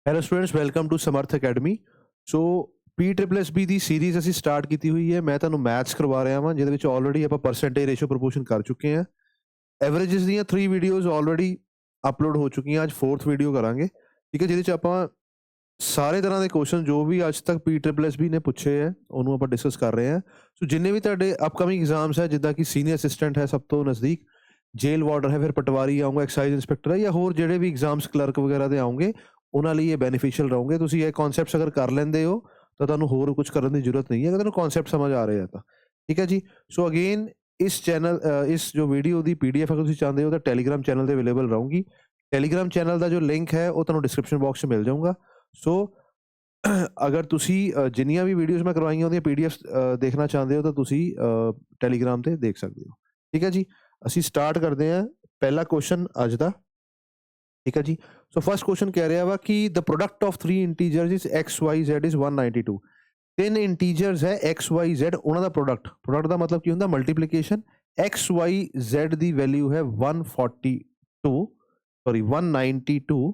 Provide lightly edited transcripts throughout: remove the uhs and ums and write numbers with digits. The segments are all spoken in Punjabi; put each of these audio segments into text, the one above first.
ਹੈਲੋ ਸਟੂਡੈਂਟਸ, ਵੈਲਕਮ ਟੂ ਸਮਰਥ ਅਕੈਡਮੀ। ਸੋ PSSB ਦੀ ਸੀਰੀਜ਼ ਅਸੀਂ ਸਟਾਰਟ ਕੀਤੀ ਹੋਈ ਹੈ। ਮੈਂ ਤੁਹਾਨੂੰ ਮੈਥਸ ਕਰਵਾ ਰਿਹਾ ਹਾਂ, ਜਿਹਦੇ ਵਿੱਚ ਆਲਰੇਡੀ ਆਪਾਂ ਪਰਸੈਂਟੇਜ ਰੇਸ਼ੋ ਪ੍ਰਪੋਰਸ਼ਨ ਕਰ ਚੁੱਕੇ ਹਾਂ। ਐਵਰੇजेस ਦੀਆਂ 3 ਵੀਡੀਓਜ਼ ਆਲਰੇਡੀ ਅਪਲੋਡ ਹੋ ਚੁੱਕੀਆਂ। ਅੱਜ 4th ਵੀਡੀਓ ਕਰਾਂਗੇ, ਠੀਕ ਹੈ, ਜਿਹਦੇ 'ਚ ਆਪਾਂ ਸਾਰੇ ਤਰ੍ਹਾਂ ਦੇ ਕੁਐਸਚਨ ਜੋ ਵੀ ਅੱਜ ਤੱਕ PSSB ਨੇ ਪੁੱਛੇ ਹੈ ਉਹਨੂੰ ਆਪਾਂ ਡਿਸਕਸ ਕਰ ਰਹੇ ਹਾਂ। ਸੋ ਜਿੰਨੇ ਵੀ ਤੁਹਾਡੇ ਅਪਕਮਿੰਗ ਐਗਜ਼ਾਮਸ ਹੈ, ਜਿੱਦਾਂ ਕਿ ਸੀਨੀਅਰ ਅਸਿਸਟੈਂਟ ਹੈ ਸਭ ਤੋਂ ਨਜ਼ਦੀਕ, ਜੇਲ੍ਹ ਵਾਰਡਰ ਹੈ, ਫਿਰ ਪਟਵਾਰੀ ਆਊਂਗਾ, ਐਕਸਾਈਜ਼ ਇੰਸਪੈਕਟਰ ਹੈ, ਜਾਂ ਹੋਰ ਜਿਹੜੇ ਵੀ ਐਗਜ਼ਾਮਸ ਕਲਰਕ ਵਗੈਰਾ ਦੇ ਆਉਂਗੇ ਉਹਨਾਂ ਲਈ ਇਹ ਬੈਨੀਫੀਸ਼ੀਅਲ ਰਹੋਗੇ। ਤੁਸੀਂ ਇਹ ਕਨਸੈਪਟਸ ਅਗਰ ਕਰ ਲੈਂਦੇ ਹੋ ਤਾਂ ਤੁਹਾਨੂੰ ਹੋਰ ਕੁਝ ਕਰਨ ਦੀ ਜ਼ਰੂਰਤ ਨਹੀਂ ਹੈ, ਅਗਰ ਤੁਹਾਨੂੰ ਕਨਸੈਪਟ ਸਮਝ ਆ ਰਹੇ ਆ ਤਾਂ, ਠੀਕ ਹੈ ਜੀ। ਸੋ ਅਗੇਨ ਇਸ ਚੈਨਲ ਇਸ ਜੋ ਵੀਡੀਓ ਦੀ PDF ਅਗਰ ਤੁਸੀਂ ਚਾਹੁੰਦੇ ਹੋ ਤਾਂ ਟੈਲੀਗ੍ਰਾਮ ਚੈਨਲ ਤੇ ਅਵੇਲੇਬਲ ਰਹੂੰਗੀ। ਟੈਲੀਗ੍ਰਾਮ ਚੈਨਲ ਦਾ ਜੋ ਲਿੰਕ ਹੈ ਉਹ ਤੁਹਾਨੂੰ ਡਿਸਕ੍ਰਿਪਸ਼ਨ ਬਾਕਸ 'ਚ ਮਿਲ ਜਾਊਗਾ। ਸੋ ਅਗਰ ਤੁਸੀਂ ਜਿੰਨੀਆਂ ਵੀ ਵੀਡੀਓਜ਼ ਮੈਂ ਕਰਵਾਈਆਂ ਉਹਦੀਆਂ PDFs ਦੇਖਣਾ ਚਾਹੁੰਦੇ ਹੋ ਤਾਂ ਤੁਸੀਂ ਟੈਲੀਗ੍ਰਾਮ ਤੇ ਦੇਖ ਸਕਦੇ ਹੋ, ਠੀਕ ਹੈ ਜੀ। ਅਸੀਂ ਸਟਾਰਟ ਕਰਦੇ ਹਾਂ ਪਹਿਲਾ ਕੁਐਸਚਨ ਅੱਜ ਦਾ, ਠੀਕ ਹੈ ਜੀ। ਸੋ ਫਸਟ ਕੁਐਸਚਨ ਕਹਿ ਰਿਹਾ ਵਾ ਕਿ the product of 3 integers is XYZ is 192। ਤਿੰਨ ਇੰਟੀਜਰਸ ਹੈ XYZ, ਉਹਨਾਂ ਦਾ ਪ੍ਰੋਡਕਟ ਦਾ ਮਤਲਬ ਕੀ ਹੁੰਦਾ? ਮਲਟੀਪਲੀਕੇਸ਼ਨ। XYZ ਦੀ ਵੈਲਿਊ ਹੈ 192,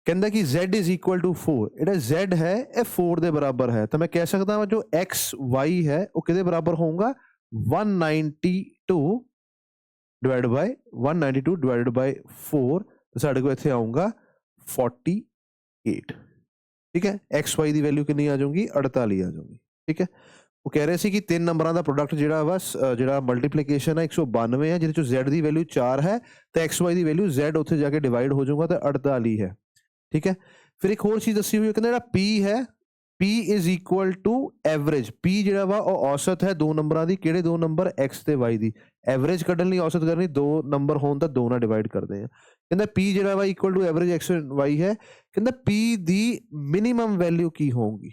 ਕਹਿੰਦਾ ਕਿ Z ਇਜ਼ ਇਕੁਅਲ ਟੂ 4। ਜਿਹੜਾ Z ਹੈ ਇਹ 4 ਦੇ ਬਰਾਬਰ ਹੈ, ਤਾਂ ਮੈਂ ਕਹਿ ਸਕਦਾ ਹਾਂ ਜੋ XY ਹੈ ਉਹ ਕਿਹਦੇ ਬਰਾਬਰ ਹੋਊਗਾ? 192 ਡਿਵਾਈਡ ਬਾਈ 192 ਡਿਵਾਈਡ ਬਾਈ 4, ਸਾਡੇ ਕੋਲ ਇੱਥੇ ਆਊਗਾ 48, ਠੀਕ ਹੈ। XY ਦੀ ਵੈਲਿਊ ਕਿੰਨੀ ਆ ਜਾਊਗੀ? 48 ਆ ਜਾਊਗੀ, ਠੀਕ ਹੈ। ਉਹ ਕਹਿ ਰਹੇ ਸੀ ਕਿ ਤਿੰਨ ਨੰਬਰਾਂ ਦਾ ਪ੍ਰੋਡਕਟ ਜਿਹੜਾ ਵਾ ਜਿਹੜਾ ਮਲਟੀਪਲੀਕੇਸ਼ਨ ਹੈ 192 ਹੈ, ਜਿਹਦੇ ਚੋਂ Z ਦੀ ਵੈਲਿਊ 4 ਹੈ ਤੇ XY ਦੀ ਵੈਲਿਊ Z ਉੱਥੇ ਜਾ ਕੇ ਡਿਵਾਈਡ ਹੋ ਜਾਊਗਾ ਤਾਂ 48 ਹੈ, ਠੀਕ ਹੈ। ਫਿਰ ਇੱਕ ਹੋਰ ਚੀਜ਼ ਦੱਸੀ ਹੋਈ ਹੈ, ਕਹਿੰਦਾ ਜਿਹੜਾ P ਹੈ, P is equal to average. P ਜਿਹੜਾ ਵਾ ਉਹ ਔਸਤ ਹੈ ਦੋ ਨੰਬਰਾਂ ਦੀ। ਕਿਹੜੇ ਦੋ ਨੰਬਰ? X ਤੇ Y ਦੀ। ਐਵਰੇਜ ਕੱਢਣ ਲਈ ਔਸਤ ਕਰਨੀ, ਦੋ ਨੰਬਰ ਹੋਣ ਤਾਂ ਦੋ ਨਾਲ ਡਿਵਾਈਡ ਕਰਦੇ ਆ। ਕਹਿੰਦਾ P ਜਿਹੜਾ ਵਾ equal to average X Y ਹੈ। ਕਹਿੰਦਾ P ਦੀ ਮਿਨੀਮਮ ਵੈਲਿਊ ਕੀ ਹੋਊਗੀ?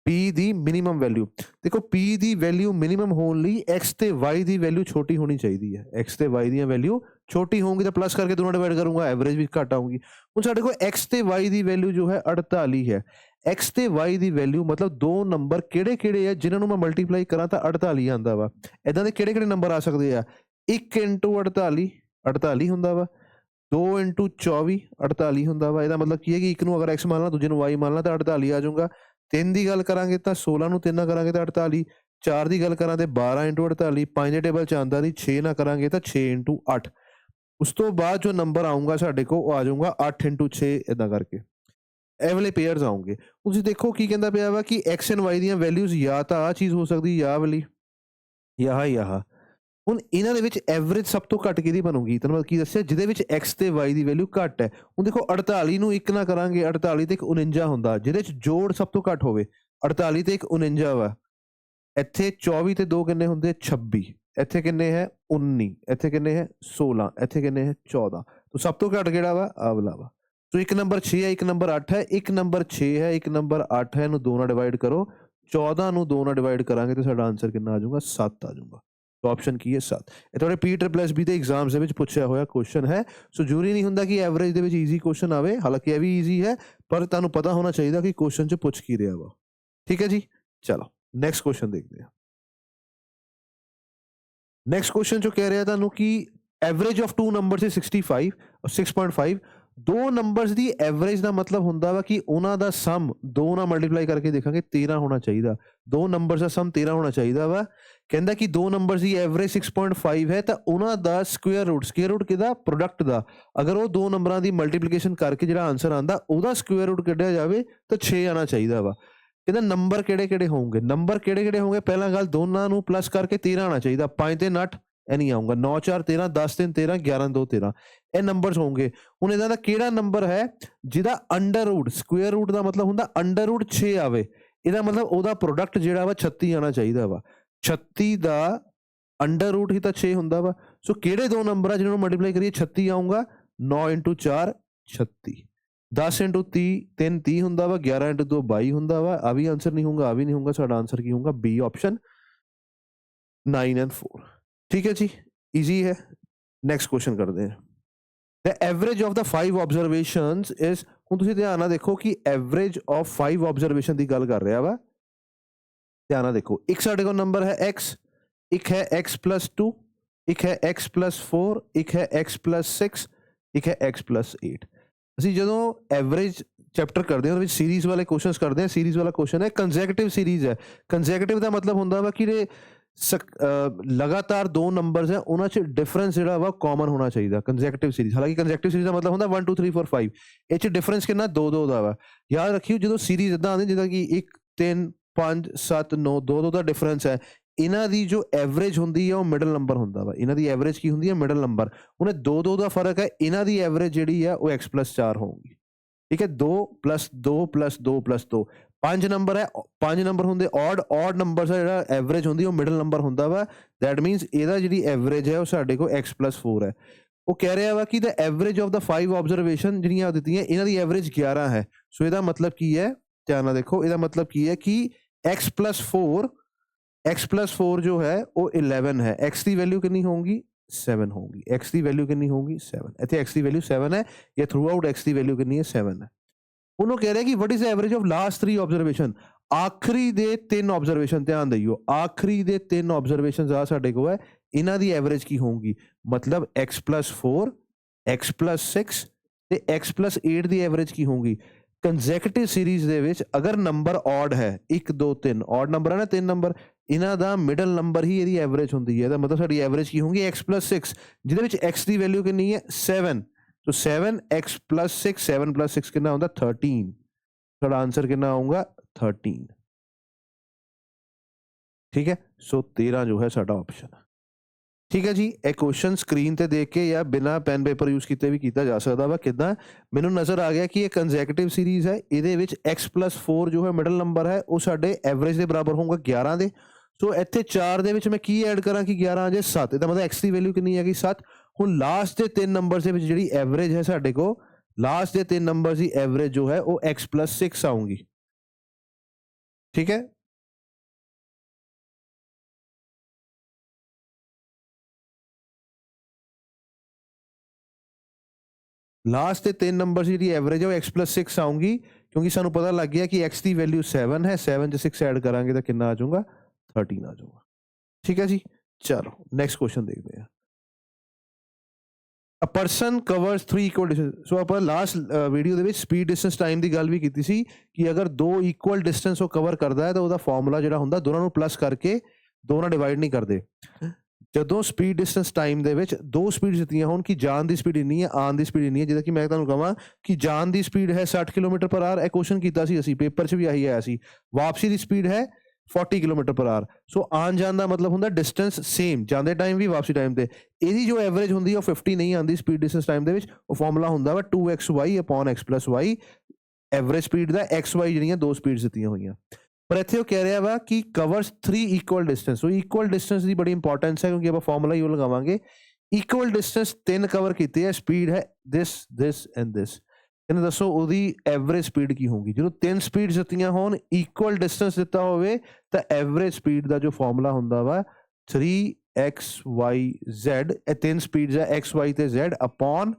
P ਦੀ ਮਿਨੀਮਮ ਵੈਲਿਊ ਦੇਖੋ, P ਦੀ ਵੈਲਿਊ ਮਿਨੀਮਮ ਹੋਣ ਲਈ X ਤੇ Y ਦੀ ਵੈਲਿਊ ਛੋਟੀ ਹੋਣੀ ਚਾਹੀਦੀ ਹੈ। X ਤੇ Y ਦੀਆਂ ਵੈਲਿਊ ਛੋਟੀ ਹੋਊਗੀ ਤਾਂ ਪਲੱਸ ਕਰਕੇ ਦੋਨੋਂ ਡਿਵਾਈਡ ਕਰੂੰਗਾ, ਐਵਰੇਜ ਵੀ ਘੱਟ ਆਊਗੀ। ਹੁਣ ਸਾਡੇ ਕੋਲ X ਤੇ Y ਦੀ ਵੈਲਿਊ ਜੋ ਹੈ 48 ਹੈ। X ਤੇ Y ਦੀ ਵੈਲਿਊ ਮਤਲਬ ਦੋ ਨੰਬਰ ਕਿਹੜੇ ਕਿਹੜੇ ਆ ਜਿਨ੍ਹਾਂ ਨੂੰ ਮੈਂ ਮਲਟੀਪਲਾਈ ਕਰਾਂ ਤਾਂ 48 ਆਉਂਦਾ ਵਾ। ਇਦਾਂ ਦੇ ਕਿਹੜੇ ਕਿਹੜੇ ਨੰਬਰ ਆ ਸਕਦੇ ਆ? 1 into 48 48 ਹੁੰਦਾ ਵਾ। 2 into 24 48 ਹੁੰਦਾ ਵਾ। ਇਹਦਾ ਮਤਲਬ ਕੀ ਹੈ ਕਿ ਇੱਕ ਨੂੰ ਅਗਰ X ਮੰਨ ਲਾ, ਦੂਜੇ ਨੂੰ Y ਮੰਨ ਲਾ ਤਾਂ 48 ਆ ਜਾਊਗਾ। 3 ਦੀ ਗੱਲ ਕਰਾਂਗੇ ਤਾਂ 16 ਨੂੰ 3 ਨਾਲ ਕਰਾਂਗੇ ਤਾਂ 48। 4 ਦੀ ਗੱਲ ਕਰਾਂ ਤੇ 12 into 48। 5 ਦੇ ਟੇਬਲ 'ਚ ਆਉਂਦਾ ਨਹੀਂ, 6 ਨਾਲ ਕਰਾਂਗੇ ਤਾਂ 6 into 8। ਉਸ ਤੋਂ ਬਾਅਦ ਜੋ ਨੰਬਰ ਆਊਗਾ ਸਾਡੇ ਕੋਲ ਉਹ ਆ ਜਾਊਗਾ 8 into 6, ਇਦਾਂ ਕਰਕੇ ਇਹ ਵਾਲੇ ਪੇਅਰਸ ਆਉਂਗੇ। ਤੁਸੀਂ ਦੇਖੋ ਕੀ ਕਹਿੰਦਾ ਪਿਆ ਵਾ ਕਿ X and Y ਦੀਆਂ ਵੈਲਿਊਜ਼ ਜਾਂ ਤਾਂ ਆਹ ਚੀਜ਼ ਹੋ ਸਕਦੀ, ਜਾਂ ਵਾਲੀ, ਜਾਂ ਹੁਣ ਇਹਨਾਂ ਦੇ ਵਿੱਚ ਐਵਰੇਜ ਸਭ ਤੋਂ ਘੱਟ ਕਿਹਦੀ ਬਣੂਗੀ? ਤੁਹਾਨੂੰ ਮੈਂ ਕੀ ਦੱਸਿਆ, ਜਿਹਦੇ ਵਿੱਚ X ਤੇ Y ਦੀ ਵੈਲਿਊ ਘੱਟ ਹੈ। ਹੁਣ ਦੇਖੋ 48 ਨੂੰ 1 ਨਾਲ ਕਰਾਂਗੇ, 48 ਤੇ 1 49 ਹੁੰਦਾ, ਜਿਹਦੇ ਚ ਜੋੜ ਸਭ ਤੋਂ ਘੱਟ ਹੋਵੇ। 48 ਤੇ 1 49 ਵਾ। ਇੱਥੇ 24 ਤੇ 2 ਕਿੰਨੇ ਹੁੰਦੇ? 26। ਇੱਥੇ ਕਿੰਨੇ ਹੈ? 19। ਇੱਥੇ ਕਿੰਨੇ ਹੈ? 16। ਇੱਥੇ ਕਿੰਨੇ ਹੈ? 14। ਤਾਂ ਸਭ ਤੋਂ ਘੱਟ ਕਿਹੜਾ ਵਾ? ਆਹ ਵਾਲਾ ਵਾ। ਸੋ ਇੱਕ ਨੰਬਰ 6 ਹੈ, ਇੱਕ ਨੰਬਰ 8 ਹੈ। ਇੱਕ ਨੰਬਰ 6 ਹੈ, ਇੱਕ ਨੰਬਰ 8 ਹੈ। ਇਹਨੂੰ 2 ਨਾਲ ਡਿਵਾਈਡ ਕਰੋ। 14 ਨੂੰ 2 ਨਾਲ ਡਿਵਾਈਡ ਕਰਾਂਗੇ ਤਾਂ ਸਾਡਾ ਆਨਸਰ ਕਿੰਨਾ ਆ ਜਾਊਗਾ? 7 ਆ ਜਾਊਗਾ। ਆਪਸ਼ਨ ਕੀ ਹੈ? 7। ਇਹ ਤੁਹਾਡੇ PSSB ਦੇ ਐਗਜ਼ਾਮਸ ਦੇ ਵਿੱਚ ਪੁੱਛਿਆ ਹੋਇਆ ਕੁਐਸਚਨ ਹੈ। ਸੋ ਜ਼ਰੂਰੀ ਨਹੀਂ ਹੁੰਦਾ ਕਿ ਐਵਰੇਜ ਦੇ ਵਿੱਚ ਈਜ਼ੀ ਕੁਐਸਚਨ ਆਵੇ, ਹਾਲਾਂਕਿ ਇਹ ਵੀ ਈਜ਼ੀ ਹੈ, ਪਰ ਤੁਹਾਨੂੰ ਪਤਾ ਹੋਣਾ ਚਾਹੀਦਾ ਕਿ ਕੁਐਸਚਨ 'ਚ ਪੁੱਛ ਕੀ ਰਿਹਾ ਵਾ, ਠੀਕ ਹੈ ਜੀ। ਚਲੋ ਨੈਕਸਟ ਕੁਐਸਚਨ ਦੇਖਦੇ ਹਾਂ। ਨੈਕਸਟ ਕੁਐਸਚਨ 'ਚ ਕਹਿ ਰਿਹਾ ਤੁਹਾਨੂੰ ਕਿ average of to numbers is 65 ਔਰ 6.5। ਦੋ ਨੰਬਰਸ ਦੀ ਐਵਰੇਜ ਦਾ ਮਤਲਬ ਹੁੰਦਾ ਵਾ ਕਿ ਉਹਨਾਂ ਦਾ ਸਮ ਦੋ ਨਾਲ ਮਲਟੀਪਲਾਈ ਕਰਕੇ ਦੇਖਾਂਗੇ 13 ਹੋਣਾ ਚਾਹੀਦਾ। ਦੋ ਨੰਬਰਸ ਦਾ ਸਮ 13 ਹੋਣਾ ਚਾਹੀਦਾ ਵਾ। ਕਹਿੰਦਾ ਕਿ ਦੋ ਨੰਬਰਸ ਦੀ ਐਵਰੇਜ 6.5 ਹੈ ਤਾਂ ਉਹਨਾਂ ਦਾ ਸਕੁਅਰ ਰੂਟ ਕਿਹਦਾ? ਪ੍ਰੋਡਕਟ ਦਾ। ਅਗਰ ਉਹ ਦੋ ਨੰਬਰਾਂ ਦੀ ਮਲਟੀਪਲੀਕੇਸ਼ਨ ਕਰਕੇ ਜਿਹੜਾ ਆਨਸਰ ਆਉਂਦਾ ਉਹਦਾ ਸਕੁਅਰ ਰੂਟ ਕੱਢਿਆ ਜਾਵੇ ਤਾਂ 6 ਆਉਣਾ ਚਾਹੀਦਾ ਵਾ। ਕਹਿੰਦਾ ਨੰਬਰ ਕਿਹੜੇ ਕਿਹੜੇ ਹੋਣਗੇ? ਨੰਬਰ ਕਿਹੜੇ ਕਿਹੜੇ ਹੋਣਗੇ? ਪਹਿਲਾਂ ਗੱਲ, ਦੋਨਾਂ ਨੂੰ ਪਲੱਸ ਕਰਕੇ 13 ਆਉਣਾ ਚਾਹੀਦਾ। 5 ਤੇ 8 ਇਹ ਨਹੀਂ ਆਊਗਾ। 9 4 13, 10 3 13, 11 2 13, ਇਹ ਨੰਬਰਸ ਹੋਣਗੇ। ਹੁਣ ਇਹਨਾਂ ਦਾ ਕਿਹੜਾ ਨੰਬਰ ਹੈ ਜਿਹਦਾ ਅੰਡਰ ਰੂਟ, ਸਕੁਅਰ ਰੂਟ ਦਾ ਮਤਲਬ ਹੁੰਦਾ ਅੰਡਰ ਰੂਟ 6 ਆਵੇ? ਇਹਦਾ ਮਤਲਬ ਉਹਦਾ ਪ੍ਰੋਡਕਟ ਜਿਹੜਾ ਵਾ 36 ਆਉਣਾ ਚਾਹੀਦਾ ਵਾ। 36 ਦਾ ਅੰਡਰ ਰੂਟ ਹੀ ਤਾਂ 6 ਹੁੰਦਾ ਵਾ। ਸੋ ਕਿਹੜੇ ਦੋ ਨੰਬਰ ਆ ਜਿਹਨਾਂ ਨੂੰ ਮਲਟੀਪਲਾਈ ਕਰੀਏ 36 ਆਊਗਾ? 9 into 4 36, 10 into 30 3 30 ਹੁੰਦਾ ਵਾ, 11 into 2 22 ਹੁੰਦਾ ਵਾ। ਆ ਵੀ ਆਨਸਰ ਨਹੀਂ ਹੋਊਗਾ, ਆ ਵੀ ਨਹੀਂ ਹੋਊਗਾ। ਸਾਡਾ ਆਨਸਰ ਕੀ ਹੋਊਗਾ? B ਆਪਸ਼ਨ 9 and 4, ਠੀਕ ਹੈ ਜੀ, ਈਜ਼ੀ ਹੈ। ਨੈਕਸਟ ਕੁਐਸਚਨ ਕਰਦੇ ਹਾਂ। The average of the 5 observations is, ਹੁਣ ਤੁਸੀਂ ਧਿਆਨ ਨਾਲ ਦੇਖੋ ਕਿ ਐਵਰੇਜ ਆਫ 5 ਆਬਜ਼ਰਵੇਸ਼ਨ ਦੀ ਗੱਲ ਕਰ ਰਿਹਾ ਵਾ। ਧਿਆਨ ਨਾਲ ਦੇਖੋ, ਇੱਕ ਸਾਡੇ ਕੋਲ ਨੰਬਰ ਹੈ X, ਇੱਕ ਹੈ X+2, ਇੱਕ ਹੈ X+4, ਇੱਕ ਹੈ X+6, ਇੱਕ ਹੈ X+8। ਅਸੀਂ ਜਦੋਂ ਐਵਰੇਜ ਚੈਪਟਰ ਕਰਦੇ ਹਾਂ ਉਹਦੇ ਵਿੱਚ ਸੀਰੀਜ਼ ਵਾਲੇ ਕੁਐਸਚਨਸ ਕਰਦੇ ਹਾਂ। ਸੀਰੀਜ਼ ਵਾਲਾ ਕੁਐਸਚਨ ਹੈ ਕੰਸੈਕਟਿਵ ਸੀਰੀਜ਼ ਹੈ। ਕੰਸੈਕਟਿਵ ਦਾ ਮਤਲਬ ਹੁੰਦਾ ਵਾ ਕਿ ਲਗਾਤਾਰ ਦੋ ਨੰਬਰਸ ਹੈ ਉਹਨਾਂ 'ਚ ਡਿਫਰੈਂਸ ਜਿਹੜਾ ਵਾ ਕਾਮਨ ਹੋਣਾ ਚਾਹੀਦਾ। ਕੰਸੈਕਟਿਵ ਸੀਰੀਜ਼, ਹਾਲਾਂਕਿ ਕੰਸੈਕਟਿਵ ਸੀਰੀਜ਼ ਦਾ ਮਤਲਬ ਹੁੰਦਾ 1 2 3 4 5, ਇਹ 'ਚ ਡਿਫਰੈਂਸ ਕਿੰਨਾ 2 ਦਾ ਵਾ। ਯਾਦ ਰੱਖਿਓ ਜਦੋਂ ਸੀਰੀਜ਼ ਇੱਦਾਂ ਆਉਂਦੀ ਜਿੱਦਾਂ ਕਿ 1 3 5 7 9 2 ਦਾ ਡਿਫਰੈਂਸ ਹੈ, ਇਹਨਾਂ ਦੀ ਜੋ ਐਵਰੇਜ ਹੁੰਦੀ ਹੈ ਉਹ ਮਿਡਲ ਨੰਬਰ ਹੁੰਦਾ ਵਾ। ਇਹਨਾਂ ਦੀ ਐਵਰੇਜ ਕੀ ਹੁੰਦੀ ਹੈ? Middle number. ਉਹਨੇ 2 ਦਾ ਫਰਕ ਹੈ, ਇਹਨਾਂ ਦੀ ਐਵਰੇਜ ਜਿਹੜੀ ਆ ਉਹ x+4 ਹੋਊਗੀ। ਠੀਕ ਹੈ, 2 + 2 + 2 + 2 5 ਨੰਬਰ ਹੈ। 5 ਨੰਬਰ ਹੁੰਦੇ ਔਡ ਨੰਬਰਸ ਦਾ ਜਿਹੜਾ ਐਵਰੇਜ ਹੁੰਦੀ ਉਹ ਮਿਡਲ ਨੰਬਰ ਹੁੰਦਾ ਵਾ। ਦੈਟ ਮੀਨਸ ਇਹਦਾ ਜਿਹੜੀ ਐਵਰੇਜ ਹੈ ਉਹ ਸਾਡੇ ਕੋਲ x+4 ਹੈ। ਉਹ ਕਹਿ ਰਿਹਾ ਵਾ ਕਿ ਦ ਐਵਰੇਜ ਆਫ ਦ 5 ਆਬਜ਼ਰਵੇਸ਼ਨ ਜਿਹੜੀਆਂ ਦਿੱਤੀਆਂ ਇਹਨਾਂ ਦੀ ਐਵਰੇਜ 11 ਹੈ। ਸੋ ਇਹਦਾ ਮਤਲਬ ਕੀ ਹੈ? ਧਿਆਨ ਨਾਲ ਦੇਖੋ, ਇਹਦਾ ਮਤਲਬ ਕੀ ਹੈ ਕਿ x+4 ਜੋ ਹੈ ਉਹ 11 ਹੈ। x ਦੀ ਵੈਲਿਊ ਕਿੰਨੀ ਹੋਊਗੀ? 7 ਹੋਊਗੀ। x ਦੀ ਵੈਲਿਊ ਕਿੰਨੀ ਹੋਊਗੀ? 7। ਇੱਥੇ x ਦੀ ਵੈਲਿਊ 7 ਹੈ, ਇਹ ਥਰੂ ਆਊਟ x ਦੀ ਵੈਲਿਊ ਕਿੰਨੀ ਹੈ? 7 ਹੈ। ਉਹਨੂੰ ਕਹਿ ਰਿਹਾ ਕਿ what is the average of last 3 observation, ਆਖਰੀ ਦੇ 3 ਆਬਜ਼ਰਵੇਸ਼ਨ। ਧਿਆਨ ਦਿਓ, ਆਖਰੀ ਦੇ 3 ਆਬਜ਼ਰਵੇਸ਼ਨ ਆ ਸਾਡੇ ਕੋਲ ਹੈ, ਇਹਨਾਂ ਦੀ ਐਵਰੇਜ ਕੀ ਹੋਊਗੀ? ਮਤਲਬ x+4 x+6 ਤੇ x+8 ਦੀ ਐਵਰੇਜ ਕੀ ਹੋਊਗੀ? ਕੰਸੈਕਟਿਵ ਸੀਰੀਜ਼ ਦੇ ਵਿੱਚ ਅਗਰ ਨੰਬਰ ਔਡ ਹੈ 1 2 3 ਔਡ ਨੰਬਰ ਹੈ ਨਾ 3 ਨੰਬਰ, ਇਹਨਾਂ ਦਾ ਮਿਡਲ ਨੰਬਰ ਹੀ ਇਹਦੀ ਐਵਰੇਜ ਹੁੰਦੀ ਹੈ। ਇਹਦਾ ਮਤਲਬ ਸਾਡੀ ਐਵਰੇਜ ਕੀ ਹੋਊਗੀ? x+6, ਜਿਹਦੇ ਵਿੱਚ x ਦੀ ਵੈਲਿਊ ਕਿੰਨੀ ਹੈ? 7। ਸੋ 7 x+6 7 + 6 ਕਿੰਨਾ ਹੁੰਦਾ? 13। ਸਾਡਾ ਆਂਸਰ ਕਿੰਨਾ ਆਊਗਾ? 13। ਠੀਕ ਹੈ, ਸੋ 13 ਜੋ ਹੈ ਸਾਡਾ ਆਪਸ਼ਨ। ਠੀਕ ਹੈ ਜੀ, ਇਹ ਕੁਐਸਚਨ ਸਕਰੀਨ ਤੇ ਦੇਖ ਕੇ ਜਾਂ ਬਿਨਾ ਪੈਨ ਪੇਪਰ ਯੂਜ਼ ਕੀਤੇ ਵੀ ਕੀਤਾ ਜਾ ਸਕਦਾ ਵਾ। ਕਿੱਦਾਂ? ਮੈਨੂੰ ਨਜ਼ਰ ਆ ਗਿਆ ਕਿ ਇਹ ਕੰਸੈਕਟਿਵ ਸੀਰੀਜ਼ ਹੈ, ਇਹਦੇ ਵਿੱਚ x+4 ਜੋ ਹੈ ਮਿਡਲ ਨੰਬਰ ਹੈ ਉਹ ਸਾਡੇ ਐਵਰੇਜ ਦੇ ਬਰਾਬਰ ਹੋਊਗਾ 11 ਦੇ। ਸੋ ਇੱਥੇ 4 ਦੇ ਵਿੱਚ ਮੈਂ ਕੀ ਐਡ ਕਰਾਂ ਕਿ 11 ਆ ਜਾਏ 7। ਇਹਦਾ ਮਤਲਬ x ਦੀ ਵੈਲਿਊ ਕਿੰਨੀ ਹੈਗੀ? 7। ਹੁਣ ਲਾਸਟ ਦੇ 3 ਨੰਬਰਸ ਦੇ ਵਿੱਚ ਜਿਹੜੀ ਐਵਰੇਜ ਹੈ ਸਾਡੇ ਕੋਲ, ਲਾਸਟ ਦੇ 3 ਨੰਬਰਸ ਦੀ ਐਵਰੇਜ ਜੋ ਹੈ ਉਹ x+6 ਆਊਗੀ। ਠੀਕ ਹੈ, ਲਾਸਟ ਦੇ 3 ਨੰਬਰ ਜਿਹੜੀ ਐਵਰੇਜ ਹੈ ਉਹ x+6 ਆਊਗੀ, ਕਿਉਂਕਿ ਸਾਨੂੰ ਪਤਾ ਲੱਗ ਗਿਆ ਕਿ x ਦੀ ਵੈਲਿਊ 7 ਹੈ। 7 ਚ 6 ਐਡ ਕਰਾਂਗੇ ਤਾਂ ਕਿੰਨਾ ਆ ਜਾਊਗਾ? 13 ਆ ਜਾਊਗਾ। ਠੀਕ ਹੈ ਜੀ, ਚਲੋ ਨੈਕਸਟ ਕੁਐਸਚਨ ਦੇਖਦੇ ਹਾਂ। A person covers 3 equal distance. So ਆਪਾਂ ਲਾਸਟ ਵੀਡੀਓ ਦੇ ਵਿੱਚ ਸਪੀਡ ਡਿਸਟੈਂਸ ਟਾਈਮ ਦੀ ਗੱਲ ਵੀ ਕੀਤੀ ਸੀ ਕਿ ਅਗਰ 2 ਇਕੁਅਲ ਡਿਸਟੈਂਸ ਉਹ ਕਵਰ ਕਰਦਾ ਹੈ ਤਾਂ ਉਹਦਾ ਫਾਰਮੂਲਾ ਜਿਹੜਾ ਹੁੰਦਾ ਦੋਨਾਂ ਨੂੰ ਪਲੱਸ ਕਰਕੇ 2 ਨਾਲ ਡਿਵਾਈਡ ਨਹੀਂ ਕਰਦੇ। ਜਦੋਂ ਸਪੀਡ ਡਿਸਟੈਂਸ ਟਾਈਮ ਦੇ ਵਿੱਚ 2 ਸਪੀਡ ਦਿੱਤੀਆਂ ਹੋਣ ਕਿ ਜਾਣ ਦੀ ਸਪੀਡ ਇੰਨੀ ਹੈ, ਆਉਣ ਦੀ ਸਪੀਡ ਇੰਨੀ ਹੈ, ਜਿੱਦਾਂ ਕਿ ਮੈਂ ਤੁਹਾਨੂੰ ਕਹਾਂ ਕਿ ਜਾਣ ਦੀ ਸਪੀਡ ਹੈ 60 km/h, ਇਹ ਕੁਐਸਚਨ ਕੀਤਾ ਸੀ ਅਸੀਂ, ਪੇਪਰ 'ਚ ਵੀ ਆਹੀ ਆਇਆ ਸੀ। ਵਾਪਸੀ ਦੀ ਸਪੀਡ ਹੈ 40 km/h। ਸੋ ਆਉਣ ਜਾਣ ਦਾ ਮਤਲਬ ਹੁੰਦਾ ਡਿਸਟੈਂਸ ਸੇਮ, ਜਾਂਦੇ ਟਾਈਮ ਵੀ ਵਾਪਸੀ ਟਾਈਮ ਤੇ। ਇਹਦੀ ਜੋ ਐਵਰੇਜ ਹੁੰਦੀ ਹੈ ਉਹ 50 ਨਹੀਂ ਆਉਂਦੀ ਸਪੀਡ ਡਿਸਟੈਂਸ ਟਾਈਮ ਦੇ ਵਿੱਚ। ਉਹ ਫਾਰਮੂਲਾ ਹੁੰਦਾ ਵਾ 2xy/x+y, ਐਵਰੇਜ ਸਪੀਡ ਦਾ xy ਜਿਹੜੀਆਂ 2 ਸਪੀਡਸ ਦਿੱਤੀਆਂ ਹੋਈਆਂ। ਪਰ ਇੱਥੇ ਉਹ ਕਹਿ ਰਿਹਾ ਵਾ ਕਿ ਕਵਰਸ 3 ਇਕੁਅਲ ਡਿਸਟੈਂਸ। ਸੋ ਇਕੁਅਲ ਡਿਸਟੈਂਸ ਦੀ ਬੜੀ ਇੰਪੋਰਟੈਂਸ ਹੈ, ਕਿਉਂਕਿ ਆਪਾਂ ਫਾਰਮੂਲਾ ਹੀ ਉਹ ਲਗਾਵਾਂਗੇ। ਇਕੁਅਲ ਡਿਸਟੈਂਸ 3 ਕਵਰ ਕੀਤੇ ਹੈ, ਸਪੀਡ ਹੈ ਦਿਸ ਐਂਡ ਦਿਸ। ਇਹਨੂੰ ਦੱਸੋ ਉਹਦੀ ਐਵਰੇਜ ਸਪੀਡ ਕੀ ਹੋਊਗੀ? ਜਦੋਂ 3 ਸਪੀਡ ਦਿੱਤੀਆਂ ਹੋਣ, ਇਕੁਅਲ ਡਿਸਟੈਂਸ ਦਿੱਤਾ ਹੋਵੇ, ਤਾਂ ਐਵਰੇਜ ਸਪੀਡ ਦਾ ਜੋ ਫਾਰਮੂਲਾ ਹੁੰਦਾ ਵਾ 3xyz, ਇਹ 3 ਸਪੀਡਸ ਹੈ xy ਤੇ z upon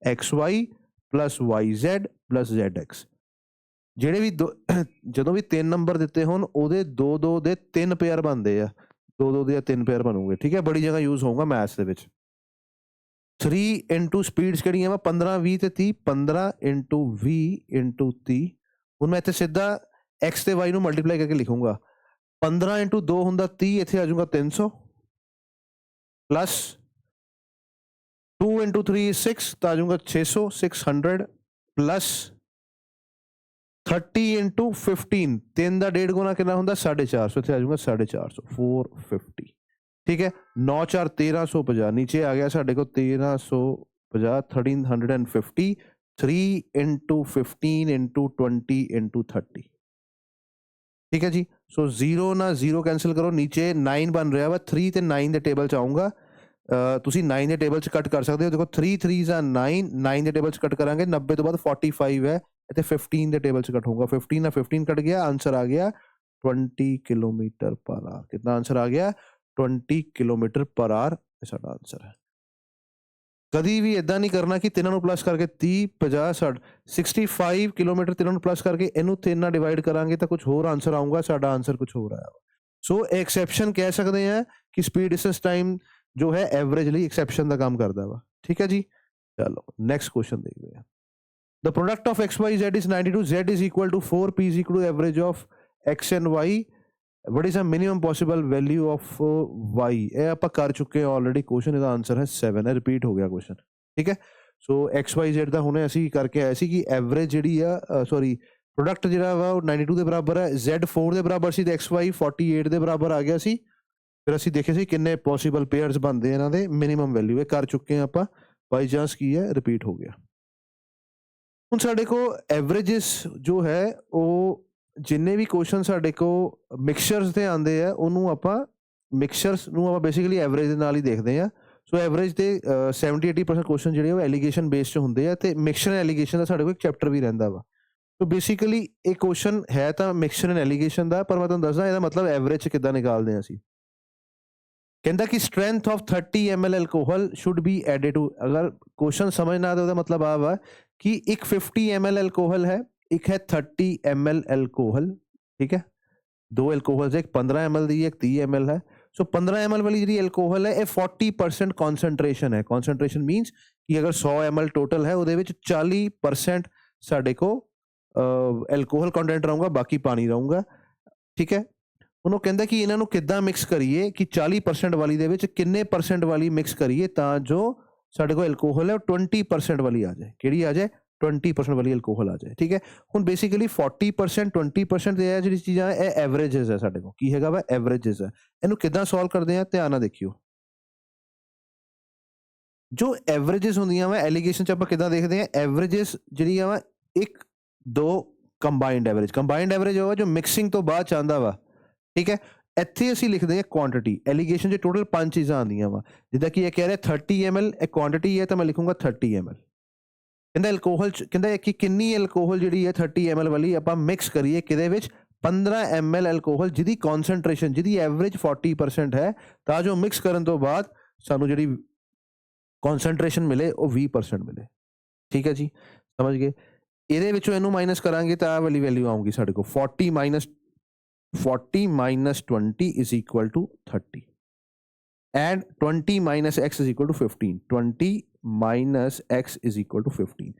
xy + yz + zx। ਜਿਹੜੇ ਵੀ ਜਦੋਂ ਵੀ 3 ਨੰਬਰ ਦਿੱਤੇ ਹੋਣ ਉਹਦੇ 2 ਦੇ 3 ਪੇਅਰ ਬਣਦੇ ਆ, 2 ਦੇ 3 ਪੇਅਰ ਬਣੂਗੇ। ਠੀਕ ਹੈ, ਬੜੀ ਜਗ੍ਹਾ ਯੂਜ਼ ਹੋਊਗਾ ਮੈਥਸ ਦੇ ਵਿੱਚ। 3 ਸਪੀਡਸ ਕਿਹੜੀਆਂ ਵਾ? 15 20 ਤੇ 30। 15 20 30। ਹੁਣ ਮੈਂ ਇੱਥੇ ਸਿੱਧਾ x ਤੇ y ਨੂੰ ਮਲਟੀਪਲਾਈ ਕਰਕੇ ਲਿਖੂੰਗਾ। 15 2 ਹੁੰਦਾ 30, ਇੱਥੇ ਆ ਜਾਊਗਾ 300 ਪਲੱਸ 2 3 6 ਤਾਂ ਆ ਜਾਊਗਾ 600 600 ਪਲੱਸ 30 15, 3 ਦਾ 1.5 ਗੁਣਾ ਕਿੰਨਾ ਹੁੰਦਾ? 450। ਇੱਥੇ ਆ ਜਾਊਗਾ 450, 450। ਠੀਕ ਹੈ, 9 4 1350, ਨੀਚੇ ਆ ਗਿਆ ਸਾਡੇ ਕੋਲ 1350, 1350। 3 15 20 30। ਠੀਕ ਹੈ ਜੀ, ਸੋ 0 ਨਾਲ 0 ਕੈਂਸਲ ਕਰੋ, ਨੀਚੇ 9 ਬਣ ਰਿਹਾ ਵਾ। 3 ਤੇ 9 ਦੇ ਟੇਬਲ 'ਚ ਆਊਂਗਾ, ਤੁਸੀਂ 9 ਦੇ ਟੇਬਲ 'ਚ ਕੱਟ ਕਰ ਸਕਦੇ ਹੋ। ਦੇਖੋ 3 3 9, 9 ਦੇ ਟੇਬਲ 'ਚ ਕੱਟ ਕਰਾਂਗੇ, 90 ਤੋਂ ਬਾਅਦ 45 ਹੈ, ਇੱਥੇ 15 ਦੇ ਟੇਬਲ 'ਚ ਕੱਟ ਹੋਊਗਾ। 15 ਨਾਲ 15 ਕੱਟ ਗਿਆ, ਆਂਸਰ ਆ ਗਿਆ 20 km/h। ਕਿੰਨਾ ਆਂਸਰ ਆ ਗਿਆ? 20 km/h ਸਾਡਾ ਆਂਸਰ ਹੈ। ਕਦੀ ਵੀ ਇਦਾਂ ਨਹੀਂ ਕਰਨਾ ਕਿ ਤਿੰਨਾਂ ਨੂੰ ਪਲੱਸ ਕਰਕੇ 30 50 60 65 ਕਿਲੋਮੀਟਰ ਤਿੰਨਾਂ ਨੂੰ ਪਲੱਸ ਕਰਕੇ ਇਹਨੂੰ 3 ਨਾਲ ਡਿਵਾਈਡ ਕਰਾਂਗੇ ਤਾਂ ਕੁਝ ਹੋਰ ਆਂਸਰ ਆਊਗਾ, ਸਾਡਾ ਆਂਸਰ ਕੁਝ ਹੋਰ ਆਇਆ। ਸੋ ਐਕਸੈਪਸ਼ਨ ਕਹਿ ਸਕਦੇ ਆ ਕਿ ਸਪੀਡ ਡਿਸਟੈਂਸ ਟਾਈਮ ਜੋ ਹੈ ਐਵਰੇਜ ਲਈ ਐਕਸੈਪਸ਼ਨ ਦਾ ਕੰਮ ਕਰਦਾ ਵਾ। ਠੀਕ ਹੈ ਜੀ, ਚਲੋ ਨੈਕਸਟ ਕੁਐਸਚਨ ਦੇਖਦੇ ਹਾਂ। The product of x, y, z is 92. Z is equal to 4. P is equal to average of x and y. What is the minimum possible value of y? ਇਹ ਆਪਾਂ ਕਰ ਚੁੱਕੇ ਹਾਂ ਆਲਰੇਡੀ ਕੁਐਸਚਨ, ਇਹਦਾ ਆਨਸਰ ਹੈ 7 ਹੈ, ਰਿਪੀਟ ਹੋ ਗਿਆ ਕੁਐਸਚਨ, ਠੀਕ ਹੈ। ਸੋ x y z ਦਾ ਹੁਣੇ ਅਸੀਂ ਕਰਕੇ ਆਏ ਸੀ ਕਿ ਐਵਰੇਜ ਜਿਹੜੀ ਆ ਸੌਰੀ ਪ੍ਰੋਡਕਟ ਜਿਹੜਾ ਵਾ ਉਹ 92 ਦੇ ਬਰਾਬਰ ਹੈ, z 4 ਦੇ ਬਰਾਬਰ ਸੀ ਤੇ x y 48 ਦੇ ਬਰਾਬਰ ਆ ਗਿਆ ਸੀ। ਫਿਰ ਅਸੀਂ ਦੇਖੇ ਸੀ ਕਿੰਨੇ ਪੋਸੀਬਲ ਪੇਅਰਸ ਬਣਦੇ ਇਹਨਾਂ ਦੇ, ਮਿਨੀਮਮ ਵੈਲਿਊ ਇਹ ਕਰ ਚੁੱਕੇ ਹਾਂ ਆਪਾਂ, ਬਾਈ ਚਾਂਸ ਕੀ ਹੈ ਰਿਪੀਟ ਹੋ ਗਿਆ। ਹੁਣ ਸਾਡੇ ਕੋਲ ਐਵਰੇਜਸ ਜੋ ਹੈ ਉਹ ਜਿੰਨੇ ਵੀ ਕੁਐਸਚਨ ਸਾਡੇ ਕੋਲ ਮਿਕਸਚਰਸ ਦੇ ਆਉਂਦੇ ਆ ਉਹਨੂੰ ਆਪਾਂ ਮਿਕਸਚਰਸ ਨੂੰ ਆਪਾਂ ਬੇਸਿਕਲੀ ਐਵਰੇਜ ਦੇ ਨਾਲ ਹੀ ਦੇਖਦੇ ਆ। ਸੋ ਐਵਰੇਜ ਦੇ 70-80% ਕੁਐਸਚਨ ਜਿਹੜੇ ਉਹ ਐਲੀਗੇਸ਼ਨ ਬੇਸਡ ਹੁੰਦੇ ਆ ਤੇ ਮਿਕਸਚਰ ਐਂਡ ਐਲੀਗੇਸ਼ਨ ਦਾ ਸਾਡੇ ਕੋਲ ਇੱਕ ਚੈਪਟਰ ਵੀ ਰਹਿੰਦਾ ਵਾ। ਸੋ ਬੇਸਿਕਲੀ ਇਹ ਕੁਐਸਚਨ ਹੈ ਤਾਂ ਮਿਕਸਚਰ ਐਂਡ ਐਲੀਗੇਸ਼ਨ ਦਾ, ਪਰ ਮੈਂ ਤੁਹਾਨੂੰ ਦੱਸਦਾ ਇਹਦਾ ਮਤਲਬ ਐਵਰੇਜ 'ਚ ਕਿੱਦਾਂ ਨਿਕਾਲਦੇ ਆ ਅਸੀਂ। ਕਹਿੰਦਾ ਕਿ strength of 30 ml alcohol should be added to, ਅਗਰ ਕੁਐਸਚਨ ਸਮਝ ਨਾ ਆਏ ਉਹਦਾ ਮਤਲਬ ਆ ਵਾ ਕਿ ਇੱਕ 50 ml ਐਲਕੋਹਲ ਹੈ, ਇੱਕ ਹੈ 30 ml ਐਲਕੋਹਲ, ਠੀਕ ਹੈ। ਦੋ ਐਲਕੋਹਲਸ, ਇੱਕ 15 ml ਦੀ ਇੱਕ 30 ml ਹੈ। ਸੋ 15 ml ਵਾਲੀ ਜਿਹੜੀ ਐਲਕੋਹਲ ਹੈ ਇਹ 40% ਕੌਨਸੈਂਟਰੇਸ਼ਨ ਹੈ। ਕੌਨਸੈਂਟਰੇਸ਼ਨ ਮੀਨਸ ਕਿ ਅਗਰ 100 ml ਟੋਟਲ ਹੈ ਉਹਦੇ ਵਿੱਚ 40% ਸਾਡੇ ਕੋਲ ਐਲਕੋਹਲ ਕੰਟੈਂਟ ਰਹੂਗਾ, ਬਾਕੀ ਪਾਣੀ ਰਹੂਗਾ, ਠੀਕ ਹੈ। ਉਹਨੂੰ ਕਹਿੰਦਾ ਕਿ ਇਹਨਾਂ ਨੂੰ ਕਿੱਦਾਂ ਮਿਕਸ ਕਰੀਏ ਕਿ 40% ਵਾਲੀ ਦੇ ਵਿੱਚ ਕਿੰਨੇ ਪਰਸੈਂਟ ਵਾਲੀ ਮਿਕਸ ਕਰੀਏ ਤਾਂ ਜੋ ਸਾਡੇ ਕੋਲ ਐਲਕੋਹਲ ਹੈ ਉਹ 20% ਵਾਲੀ ਆ ਜਾਏ। ਕਿਹੜੀ ਆ ਜਾਏ? 20% ਵਾਲੀ ਐਲਕੋਹਲ ਆ ਜਾਏ, ਠੀਕ ਹੈ। ਹੁਣ ਬੇਸਿਕਲੀ 40% 20% ਇਹ ਜਿਹੜੀ ਚੀਜ਼ਾਂ ਇਹ ਐਵਰੇਜਸ ਹੈ ਸਾਡੇ ਕੋਲ, ਕੀ ਹੈਗਾ ਵਾ ਐਵਰੇਜਸ ਹੈ। ਇਹਨੂੰ ਕਿੱਦਾਂ ਸੋਲਵ ਕਰਦੇ ਆ ਧਿਆਨ ਨਾਲ ਦੇਖਿਓ। ਜੋ ਐਵਰੇਜਸ ਹੁੰਦੀਆਂ ਵਾ ਐਲੀਗੇਸ਼ਨ 'ਚ ਆਪਾਂ ਕਿੱਦਾਂ ਦੇਖਦੇ ਆ, ਐਵਰੇਜਸ ਜਿਹੜੀਆਂ ਵਾ 1 2 ਕੰਬਾਈਨਡ ਐਵਰੇਜ, ਕੰਬਾਈਨਡ ਐਵਰੇਜ ਹੋਗਾ ਜੋ ਮਿਕਸਿੰਗ ਤੋਂ ਬਾਅਦ 'ਚ ਆਉਂਦਾ ਵਾ, ਠੀਕ ਹੈ। ਇੱਥੇ ਅਸੀਂ ਲਿਖਦੇ ਹਾਂ ਕੁਆਂਟਿਟੀ। ਐਲੀਗੇਸ਼ਨ 'ਚ ਟੋਟਲ 5 ਚੀਜ਼ਾਂ ਆਉਂਦੀਆਂ ਵਾ, ਜਿੱਦਾਂ ਕਿ ਇਹ ਕਹਿ ਰਿਹਾ 30 ml ਇਹ ਕੁਆਂਟਿਟੀ ਹੈ ਤਾਂ ਮੈਂ ਲਿਖੂੰਗਾ 30 ml। ਕਹਿੰਦਾ ਐਲਕੋਹਲ 'ਚ ਕਹਿੰਦਾ ਕਿ ਕਿੰਨੀ ਐਲਕੋਹਲ ਜਿਹੜੀ ਹੈ 30 ml ਵਾਲੀ ਆਪਾਂ ਮਿਕਸ ਕਰੀਏ ਕਿਹਦੇ ਵਿੱਚ? 15 ml ਐਲਕੋਹਲ ਜਿਹਦੀ ਕੌਨਸੈਂਟਰੇਸ਼ਨ ਜਿਹਦੀ ਐਵਰੇਜ 40% ਹੈ, ਤਾਂ ਜੋ ਮਿਕਸ ਕਰਨ ਤੋਂ ਬਾਅਦ ਸਾਨੂੰ ਜਿਹੜੀ ਕੌਨਸੈਂਟਰੇਸ਼ਨ ਮਿਲੇ ਉਹ 20% ਮਿਲੇ, ਠੀਕ ਹੈ ਜੀ, ਸਮਝ ਗਏ। ਇਹਦੇ ਵਿੱਚੋਂ ਇਹਨੂੰ ਮਾਈਨਸ ਕਰਾਂਗੇ ਤਾਂ ਆਹ ਵਾਲੀ ਵੈਲਿਊ ਆਊਗੀ ਸਾਡੇ ਕੋਲ 40 minus 20 is equal to 30 and 20 minus x is equal to 15, 20 minus x is equal to 15।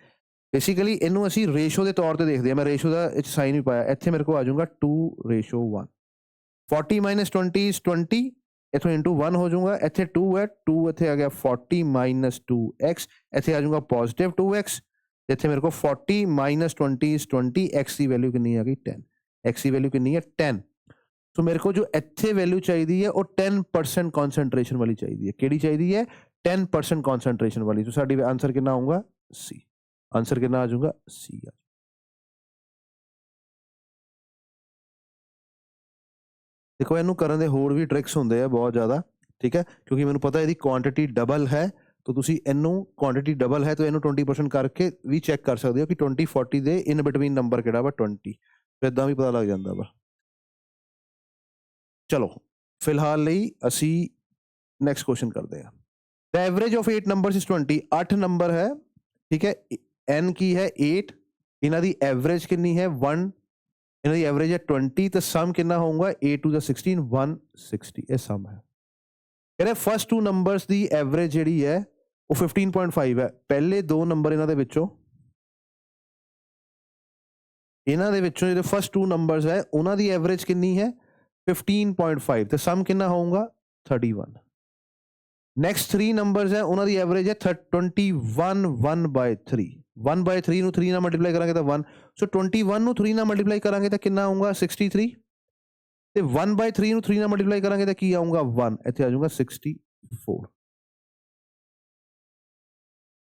Basically ਇਹਨੂੰ ਅਸੀਂ ਰੇਸ਼ੋ ਦੇ ਤੌਰ ਤੇ ਦੇਖਦੇ ਹਾਂ। ਮੈਂ ਰੇਸ਼ੋ ਦਾ ਇਹ ਸਾਈਨ ਵੀ ਪਾਇਆ, ਇੱਥੇ ਮੇਰੇ ਕੋਲ ਆ ਜਾਊਗਾ 2:1। 40 minus 20 is 20, ਇੱਥੋਂ ਇੰਟੂ 1 ਹੋ ਜਾਊਗਾ, ਇੱਥੇ 2 ਹੈ, 2 ਇੱਥੇ ਆ ਗਿਆ 40 minus 2x, ਇੱਥੇ ਆ ਜਾਊਗਾ ਪੋਜ਼ਿਟਿਵ 2x, ਇੱਥੇ ਮੇਰੇ ਕੋਲ 40 minus 20 is 20, x the value ਕਿੰਨੀ ਆ ਗਈ 10, x ਦੀ ਵੈਲਿਊ ਕਿੰਨੀ ਹੈ 10। ਸੋ ਮੇਰੇ ਕੋਲ ਜੋ ਇੱਥੇ ਵੈਲਿਊ ਚਾਹੀਦੀ ਹੈ ਉਹ 10% ਕੌਨਸੈਂਟਰੇਸ਼ਨ ਵਾਲੀ ਚਾਹੀਦੀ ਹੈ। ਕਿਹੜੀ ਚਾਹੀਦੀ ਹੈ? 10% ਕੌਨਸੈਂਟਰੇਸ਼ਨ ਵਾਲੀ। ਸੋ ਸਾਡੀ ਆਨਸਰ ਕਿੰਨਾ ਆਊਗਾ? C। ਆਨਸਰ ਕਿੰਨਾ ਆ ਜਾਊਗਾ? C ਆ। ਦੇਖੋ ਇਹਨੂੰ ਕਰਨ ਦੇ ਹੋਰ ਵੀ ਟ੍ਰਿਕਸ ਹੁੰਦੇ ਆ ਬਹੁਤ ਜ਼ਿਆਦਾ, ਠੀਕ ਹੈ, ਕਿਉਂਕਿ ਮੈਨੂੰ ਪਤਾ ਇਹਦੀ ਕੁਆਂਟਿਟੀ ਡਬਲ ਹੈ, ਤਾਂ ਤੁਸੀਂ ਇਹਨੂੰ ਕੁਆਂਟਿਟੀ ਡਬਲ ਹੈ ਤਾਂ ਇਹਨੂੰ 20% ਕਰਕੇ ਵੀ ਚੈੱਕ ਕਰ ਸਕਦੇ ਹੋ ਕਿ 20 40 ਦੇ ਇਨ ਬਿਟਵੀਨ ਨੰਬਰ ਕਿਹੜਾ ਵਾ 20, ਇੱਦਾਂ ਵੀ ਪਤਾ ਲੱਗ ਜਾਂਦਾ ਵਾ। ਚਲੋ ਫਿਲਹਾਲ ਲਈ ਅਸੀਂ ਨੈਕਸਟ ਕੁਐਸਚਨ ਕਰਦੇ ਹਾਂ। The average of 8 numbers is 20। 8 number ਹੈ, ਠੀਕ ਹੈ, n ਕੀ ਹੈ 8, ਇਹਨਾਂ ਦੀ ਐਵਰੇਜ ਕਿੰਨੀ ਹੈ 1, ਇਹਨਾਂ ਦੀ ਐਵਰੇਜ ਹੈ 20 ਤੇ ਸਮ ਕਿੰਨਾ ਹੋਊਗਾ 8 to the 16 160, ਇਹ ਸਮ ਹੈ। ਕਹਿੰਦੇ ਫਸਟ 2 ਨੰਬਰਸ ਦੀ ਐਵਰੇਜ ਜਿਹੜੀ ਹੈ ਉਹ 15.5 ਹੈ। ਪਹਿਲੇ 2 ਨੰਬਰ ਇਹਨਾਂ ਦੇ ਵਿੱਚੋਂ ਜਿਹੜੇ ਫਸਟ 2 ਨੰਬਰਸ ਹੈ ਉਹਨਾਂ ਦੀ ਐਵਰੇਜ ਕਿੰਨੀ ਹੈ 15.5 ਤੇ ਸਮ ਕਿੰਨਾ ਹੋਊਗਾ 31। ਨੈਕਸਟ 3 ਨੰਬਰਸ ਹੈ ਉਹਨਾਂ ਦੀ ਐਵਰੇਜ ਹੈ 21 1/3। 1/3 ਨੂੰ 3 ਨਾਲ ਮਲਟੀਪਲਾਈ ਕਰਾਂਗੇ ਤਾਂ 1, ਸੋ 21 ਨੂੰ 3 ਨਾਲ ਮਲਟੀਪਲਾਈ ਕਰਾਂਗੇ ਤਾਂ ਕਿੰਨਾ ਆਊਗਾ 63 ਤੇ 1/3 ਨੂੰ 3 ਨਾਲ ਮਲਟੀਪਲਾਈ ਕਰਾਂਗੇ ਤਾਂ ਕੀ ਆਊਗਾ 1, ਇੱਥੇ ਆ ਜਾਊਗਾ 64,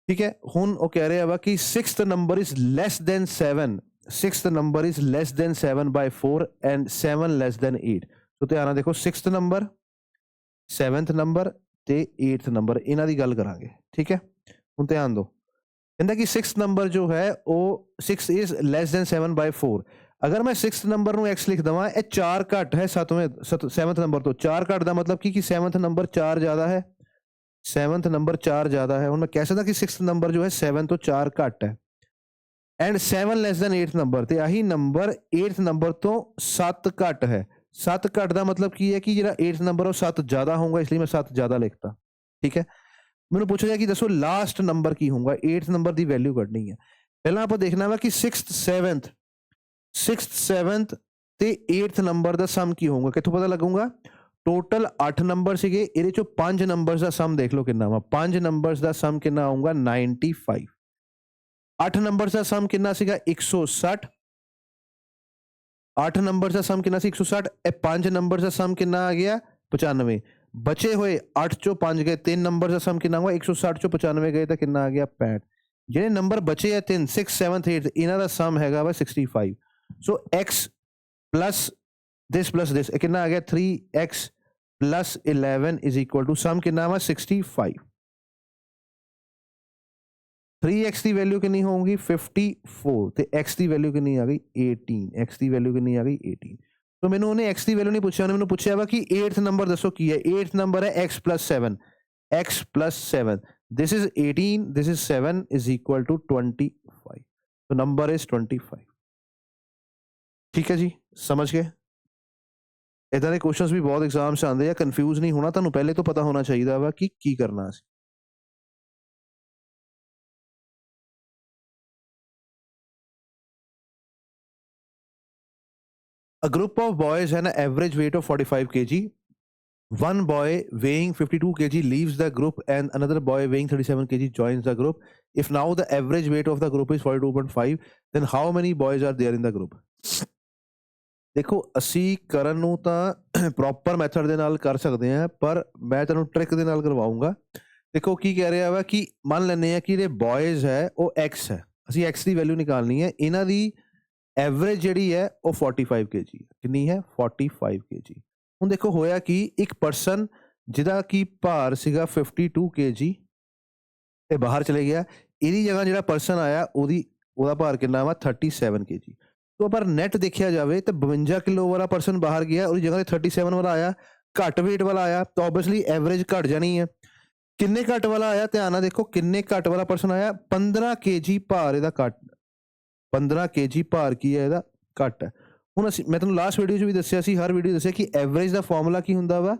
ਠੀਕ ਹੈ। ਹੁਣ ਉਹ ਕਹਿ ਰਿਹਾ ਵਾ ਕਿ 6th number is less than 7, 6th number is less than 7/4 and 7 less than 8। ਸੋ ਧਿਆਨ ਨਾਲ ਦੇਖੋ 6th number 7th number ਤੇ 8th number ਇਹਨਾਂ ਦੀ ਗੱਲ ਕਰਾਂਗੇ, ਠੀਕ ਹੈ। ਹੁਣ ਧਿਆਨ ਦਿਓ, ਕਹਿੰਦਾ ਕਿ 6th number ਜੋ ਹੈ ਉਹ 6 is less than 7/4। ਅਗਰ ਮੈਂ 6th number ਨੂੰ x ਲਿਖ ਦੇਵਾਂ, ਇਹ 4 ਘੱਟ ਹੈ 7th number ਤੋਂ। 4 ਘੱਟ ਦਾ ਮਤਲਬ ਕਿ 7th number 4 ਜ਼ਿਆਦਾ ਹੈ, 7th number 4 ਜ਼ਿਆਦਾ ਹੈ। ਹੁਣ ਮੈਂ ਕਹਿ ਸਕਦਾ ਕਿ 6th number ਜੋ ਹੈ 7 ਤੋਂ 4 ਘੱਟ ਹੈ and 7 less than 8th number, ਤੇ ਆਹੀ ਨੰਬਰ 8th number ਤੋਂ 7 ਘੱਟ ਹੈ। 7 ਘੱਟ ਦਾ ਮਤਲਬ ਕੀ ਹੈ ਕਿ ਜਿਹੜਾ 8th number ਉਹ 7 ਜ਼ਿਆਦਾ ਹੋਊਗਾ, ਇਸ ਲਈ ਮੈਂ 7 ਜ਼ਿਆਦਾ ਲਿਖਤਾ, ਠੀਕ ਹੈ। ਮੈਨੂੰ ਪੁੱਛਿਆ ਕਿ ਦੱਸੋ ਲਾਸਟ ਨੰਬਰ ਕੀ ਹੋਊਗਾ, 8th number ਦੀ ਵੈਲਿਊ ਕੱਢਣੀ ਹੈ। ਪਹਿਲਾਂ ਆਪਾਂ ਦੇਖਣਾ ਵਾ ਕਿ 6th 7th ਤੇ 8th ਨੰਬਰ ਦਾ ਸਮ ਕੀ ਹੋਊਗਾ, ਕਿੱਥੋਂ ਪਤਾ ਲੱਗੂਗਾ? ਟੋਟਲ 8 ਨੰਬਰ ਸੀਗੇ, ਇਹਦੇ ਚੋਂ 5 ਨੰਬਰਸ ਦਾ ਸਮ ਦੇਖ ਲਓ ਕਿੰਨਾ ਵਾ। 5 ਨੰਬਰਸ ਦਾ ਸਮ ਕਿੰਨਾ ਆਊਗਾ? 95। 8 ਨੰਬਰਸ ਦਾ ਸਮ ਕਿੰਨਾ ਸੀਗਾ? 160। 8 ਨੰਬਰਸ ਦਾ ਸਮ ਕਿੰਨਾ ਸੀ? 160। ਇਹ 5 ਨੰਬਰਸ ਦਾ ਸਮ ਕਿੰਨਾ ਆ ਗਿਆ? 95। ਬਚੇ ਹੋਏ 8 ਚੋਂ 5 ਗਏ, 3 ਨੰਬਰ ਦਾ ਸਮ ਕਿੰਨਾ ਹੋਊਗਾ? 160 ਚੋਂ 95 ਗਏ ਤਾਂ ਕਿੰਨਾ ਆ ਗਿਆ? 65। ਜਿਹੜੇ ਨੰਬਰ ਬਚੇ ਆ 3 6 7 8 ਇਹਨਾਂ ਦਾ ਸਮ ਹੈਗਾ ਵਾ 65। ਸੋ x plus this ਇਹ ਕਿੰਨਾ ਆ ਗਿਆ? 3x plus 11 is equal to ਸਮ ਕਿੰਨਾ ਵਾ? 65। 3x ਦੀ ਵੈਲਿਊ ਕਿੰਨੀ ਹੋਊਗੀ? 54 ਤੇ x ਦੀ ਵੈਲਿਊ ਕਿੰਨੀ ਆ ਗਈ? 18। x ਦੀ ਵੈਲਿਊ ਕਿੰਨੀ ਆ ਗਈ? 18। ਸੋ ਮੈਨੂੰ ਉਹਨੇ x ਦੀ ਵੈਲਿਊ ਨਹੀਂ ਪੁੱਛਿਆ, ਉਹਨੇ ਮੈਨੂੰ ਪੁੱਛਿਆ ਵਾ ਕਿ 8th ਨੰਬਰ ਦੱਸੋ ਕੀ ਹੈ। 8th ਨੰਬਰ ਹੈ x plus 7। x plus 7 this is 18, this is 7 is equal to 25। so number is 25। ਠੀਕ ਹੈ ਜੀ, ਸਮਝ ਗਏ? ਇਦਾਂ ਦੇ ਕੁਐਸਚਨਸ ਵੀ ਬਹੁਤ ਐਗਜ਼ਾਮ 'ਚ ਆਉਂਦੇ ਆ, ਕਨਫਿਊਜ਼ ਨਹੀਂ ਹੋਣਾ, ਤੁਹਾਨੂੰ ਪਹਿਲੇ ਤੋਂ ਪਤਾ ਹੋਣਾ ਚਾਹੀਦਾ ਵਾ ਕਿ ਕੀ ਕਰਨਾ ਸੀ। A group of boys had an average weight of 45 kg. One boy weighing 52 kg leaves the group and another boy weighing 37 kg joins the group. If now the average weight of the group is 42.5, then how many boys are there in the group? ਦੇਖੋ ਅਸੀਂ ਕਰਨ ਨੂੰ ਤਾਂ ਪ੍ਰੋਪਰ ਮੈਥਡ ਦੇ ਨਾਲ ਕਰ ਸਕਦੇ ਹਾਂ, ਪਰ ਮੈਂ ਤੁਹਾਨੂੰ ਟ੍ਰਿਕ ਦੇ ਨਾਲ ਕਰਵਾਉਂਗਾ। ਦੇਖੋ ਕੀ ਕਹਿ ਰਿਹਾ ਵਾ ਕਿ ਮੰਨ ਲੈਂਦੇ ਆ ਕਿ ਇਹਦੇ ਬॉयਜ਼ ਹੈ ਉਹ x ਹੈ, ਅਸੀਂ x ਦੀ ਵੈਲਿਊ ਨਿਕਾਲਣੀ ਹੈ। ਇਹਨਾਂ ਦੀ ਐਵਰੇਜ ਜਿਹੜੀ ਹੈ ਉਹ 45 kg ਕਿੰਨੀ ਹੈ? 45 kg। ਹੁਣ ਦੇਖੋ ਹੋਇਆ ਕਿ ਇੱਕ ਪਰਸਨ ਜਿਹਦਾ ਕਿ ਭਾਰ ਸੀਗਾ 52 kg ਇਹ ਬਾਹਰ ਚਲੇ ਗਿਆ, ਇਹਦੀ ਜਗ੍ਹਾ ਜਿਹੜਾ ਪਰਸਨ ਆਇਆ ਉਹਦਾ ਭਾਰ ਕਿੰਨਾ ਵਾ? 37 kg। तो पर नैट देखा जाए तो 52 किलो वाला पर्सन बाहर गया और जगह 37 वाला आया, घट वेट वाला आया, तो ओबवियसली एवरेज घट जानी है। किन्ने घट वाला आया? ध्यान देखो किन्ने घट वाला पर्सन आया? 15 kg भार इहदा घट, 15 kg भार की है इहदा घट है। हुण मैं तुहानूं लास्ट वीडियो च भी दस्सिया सी, हर वीडियो दस्सिया कि एवरेज दा फॉर्मूला की हुंदा वा?